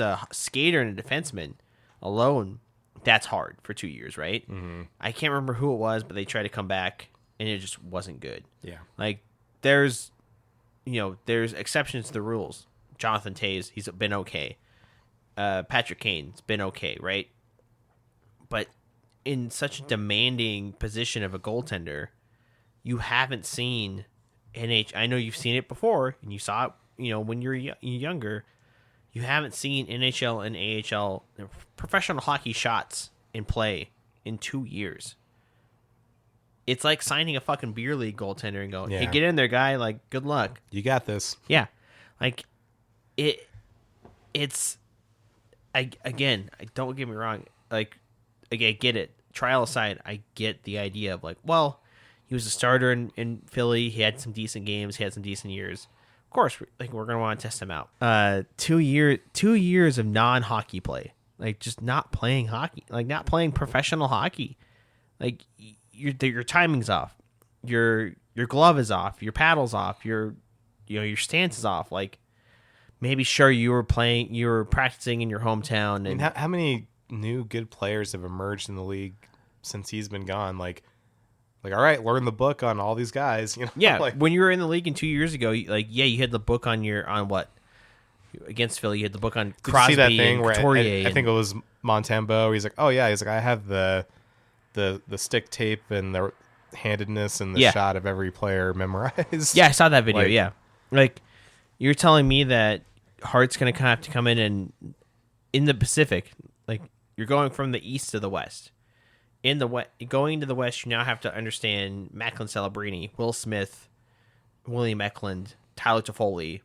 Speaker 2: a skater and a defenseman alone, that's hard for 2 years, right? Mm-hmm. I can't remember who it was, but they tried to come back and it just wasn't good.
Speaker 1: Yeah,
Speaker 2: like there's exceptions to the rules. Jonathan Toews, he's been okay. Patrick Kane's been okay, right? But in such a demanding position of a goaltender, you haven't seen I know you've seen it before, and you saw it, when you're younger. You haven't seen NHL and AHL professional hockey shots in play in 2 years. It's like signing a fucking beer league goaltender and going, "Hey, get in there, guy. Like, good luck.
Speaker 1: You got this."
Speaker 2: Yeah, like it's. Again, don't get me wrong. Like, I get it. Trial aside, I get the idea of like, well, he was a starter in Philly. He had some decent games. He had some decent years. Of course, like, we're gonna want to test him out. 2 years of non-hockey play, like just not playing hockey, like not playing professional hockey. Like your timing's off, your glove is off, your paddle's off, your stance is off. Like, maybe sure you were practicing in your hometown. And
Speaker 1: how many new good players have emerged in the league since he's been gone? Like, all right, learn the book on all these guys.
Speaker 2: Yeah,
Speaker 1: like,
Speaker 2: when you were in the league 2 years ago, you had the book on what against Philly. You had the book on Crosby,
Speaker 1: did you see that thing
Speaker 2: and
Speaker 1: where
Speaker 2: Couturier.
Speaker 1: I think it was Montembeau. He's like, oh yeah, he's like, I have the stick tape and the handedness and the shot of every player memorized.
Speaker 2: Yeah, I saw that video. Like, you're telling me that Hart's going to have to come in the Pacific, like, you're going from the East to the West. Going to the West, you now have to understand Macklin Celebrini, Will Smith, William Eklund, Tyler Toffoli.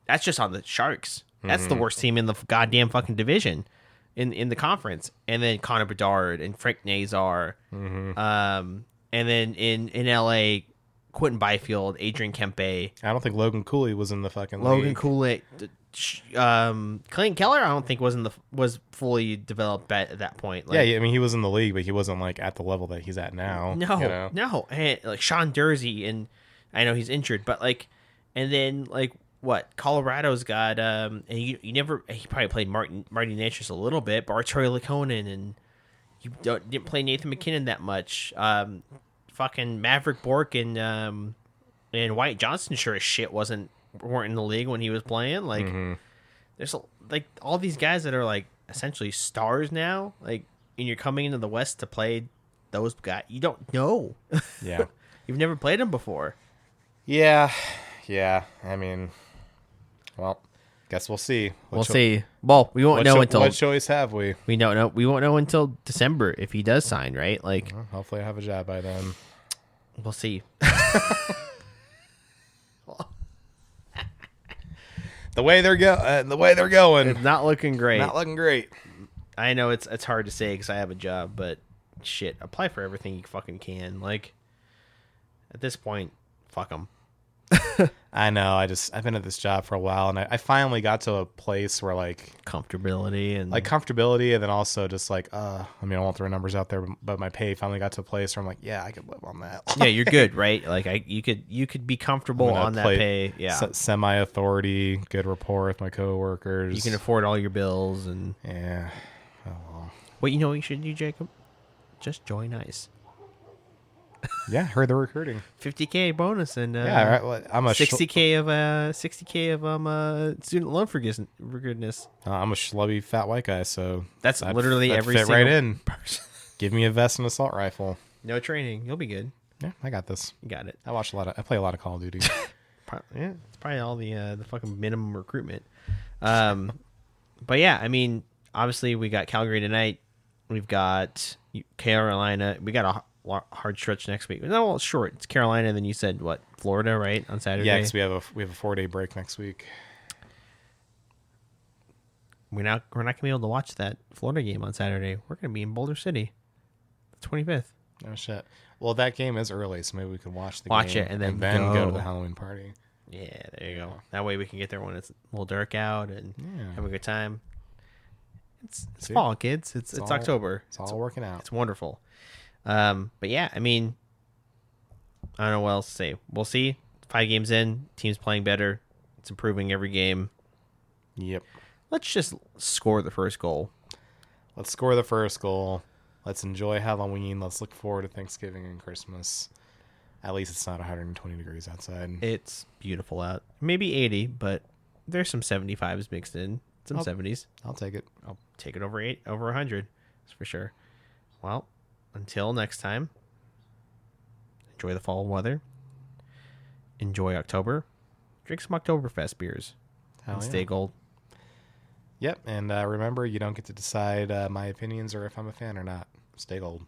Speaker 2: That's just on the Sharks. That's the worst team in the goddamn fucking division in the conference. And then Connor Bedard and Frank Nazar. And then in LA, Quentin Byfield, Adrian Kempe.
Speaker 1: I don't think Logan Cooley was in the fucking
Speaker 2: Logan
Speaker 1: league.
Speaker 2: Cooley. Clayton Keller, I don't think was fully developed at that point. Like,
Speaker 1: yeah, I mean, he was in the league, but he wasn't like at the level that he's at now.
Speaker 2: No. And, like, Sean Dursey, and I know he's injured, but like, and then like what Colorado's got, and he probably played Marty Natchez a little bit, but Arturi Lekonen, and you didn't play Nathan McKinnon that much. Fucking Maverick Bork and Wyatt Johnson sure as shit wasn't weren't in the league when he was playing. Like, there's like all these guys that are like essentially stars now. Like, and you're coming into the West to play those guys. You don't know.
Speaker 1: Yeah.
Speaker 2: You've never played them before.
Speaker 1: Yeah. I mean, well, guess we'll see.
Speaker 2: We'll see. Well, we won't know until.
Speaker 1: What choice have we?
Speaker 2: We don't know. We won't know until December if he does sign, right? Like,
Speaker 1: Well, hopefully I have a job by then.
Speaker 2: We'll see.
Speaker 1: The way they're going,
Speaker 2: It's not looking great.
Speaker 1: Not looking great.
Speaker 2: I know it's hard to say because I have a job, but shit, apply for everything you fucking can. Like, at this point, fuck them.
Speaker 1: I know. I've been at this job for a while, and I finally got to a place where
Speaker 2: Comfortability and
Speaker 1: then also just I won't throw numbers out there, but my pay finally got to a place where I'm like, yeah, I could live on that.
Speaker 2: yeah, you're good, right? Like you could be comfortable on that pay. Yeah,
Speaker 1: semi-authority, good rapport with my coworkers.
Speaker 2: You can afford all your bills and
Speaker 1: yeah. Oh well.
Speaker 2: What you know what you should do, Jacob? Just join ICE.
Speaker 1: Yeah, heard they're recruiting.
Speaker 2: 50K bonus and
Speaker 1: yeah, right. Well, I'm a
Speaker 2: 60K of student loan forgiveness.
Speaker 1: I'm a schlubby fat white guy, so
Speaker 2: that's literally every
Speaker 1: fit
Speaker 2: single
Speaker 1: right in. Person. Give me a vest and assault rifle.
Speaker 2: No training, you'll be good.
Speaker 1: Yeah, I got this.
Speaker 2: You got it.
Speaker 1: I play a lot of Call of Duty.
Speaker 2: Yeah, it's probably all the fucking minimum recruitment. But yeah, I mean, obviously we got Calgary tonight. We've got Carolina. We got a hard stretch next week. No, well, it's short. It's Carolina, and then you said what? Florida, right? On Saturday.
Speaker 1: Yeah, because we have a 4-day break next week.
Speaker 2: We're not gonna be able to watch that Florida game on Saturday. We're gonna be in Boulder City, the 25th.
Speaker 1: Oh shit. Well, that game is early, so maybe we can watch game
Speaker 2: it and then
Speaker 1: go to the Halloween party.
Speaker 2: Yeah, there you go. That way we can get there when it's a little dark out and have a good time. It's fall, kids. It's October.
Speaker 1: It's all working out.
Speaker 2: It's wonderful. But yeah, I mean, I don't know what else to say. We'll see. 5 games in, team's playing better. It's improving every game.
Speaker 1: Yep.
Speaker 2: Let's just score the first goal.
Speaker 1: Let's score the first goal. Let's enjoy Halloween. Let's look forward to Thanksgiving and Christmas. At least it's not 120 degrees outside.
Speaker 2: It's beautiful out. Maybe 80, but there's some 75s mixed in. Some 70s.
Speaker 1: I'll take it.
Speaker 2: I'll take it over 100. That's for sure. Well, until next time, enjoy the fall weather. Enjoy October. Drink some Oktoberfest beers. And stay gold.
Speaker 1: Yep, and remember, you don't get to decide my opinions or if I'm a fan or not. Stay gold.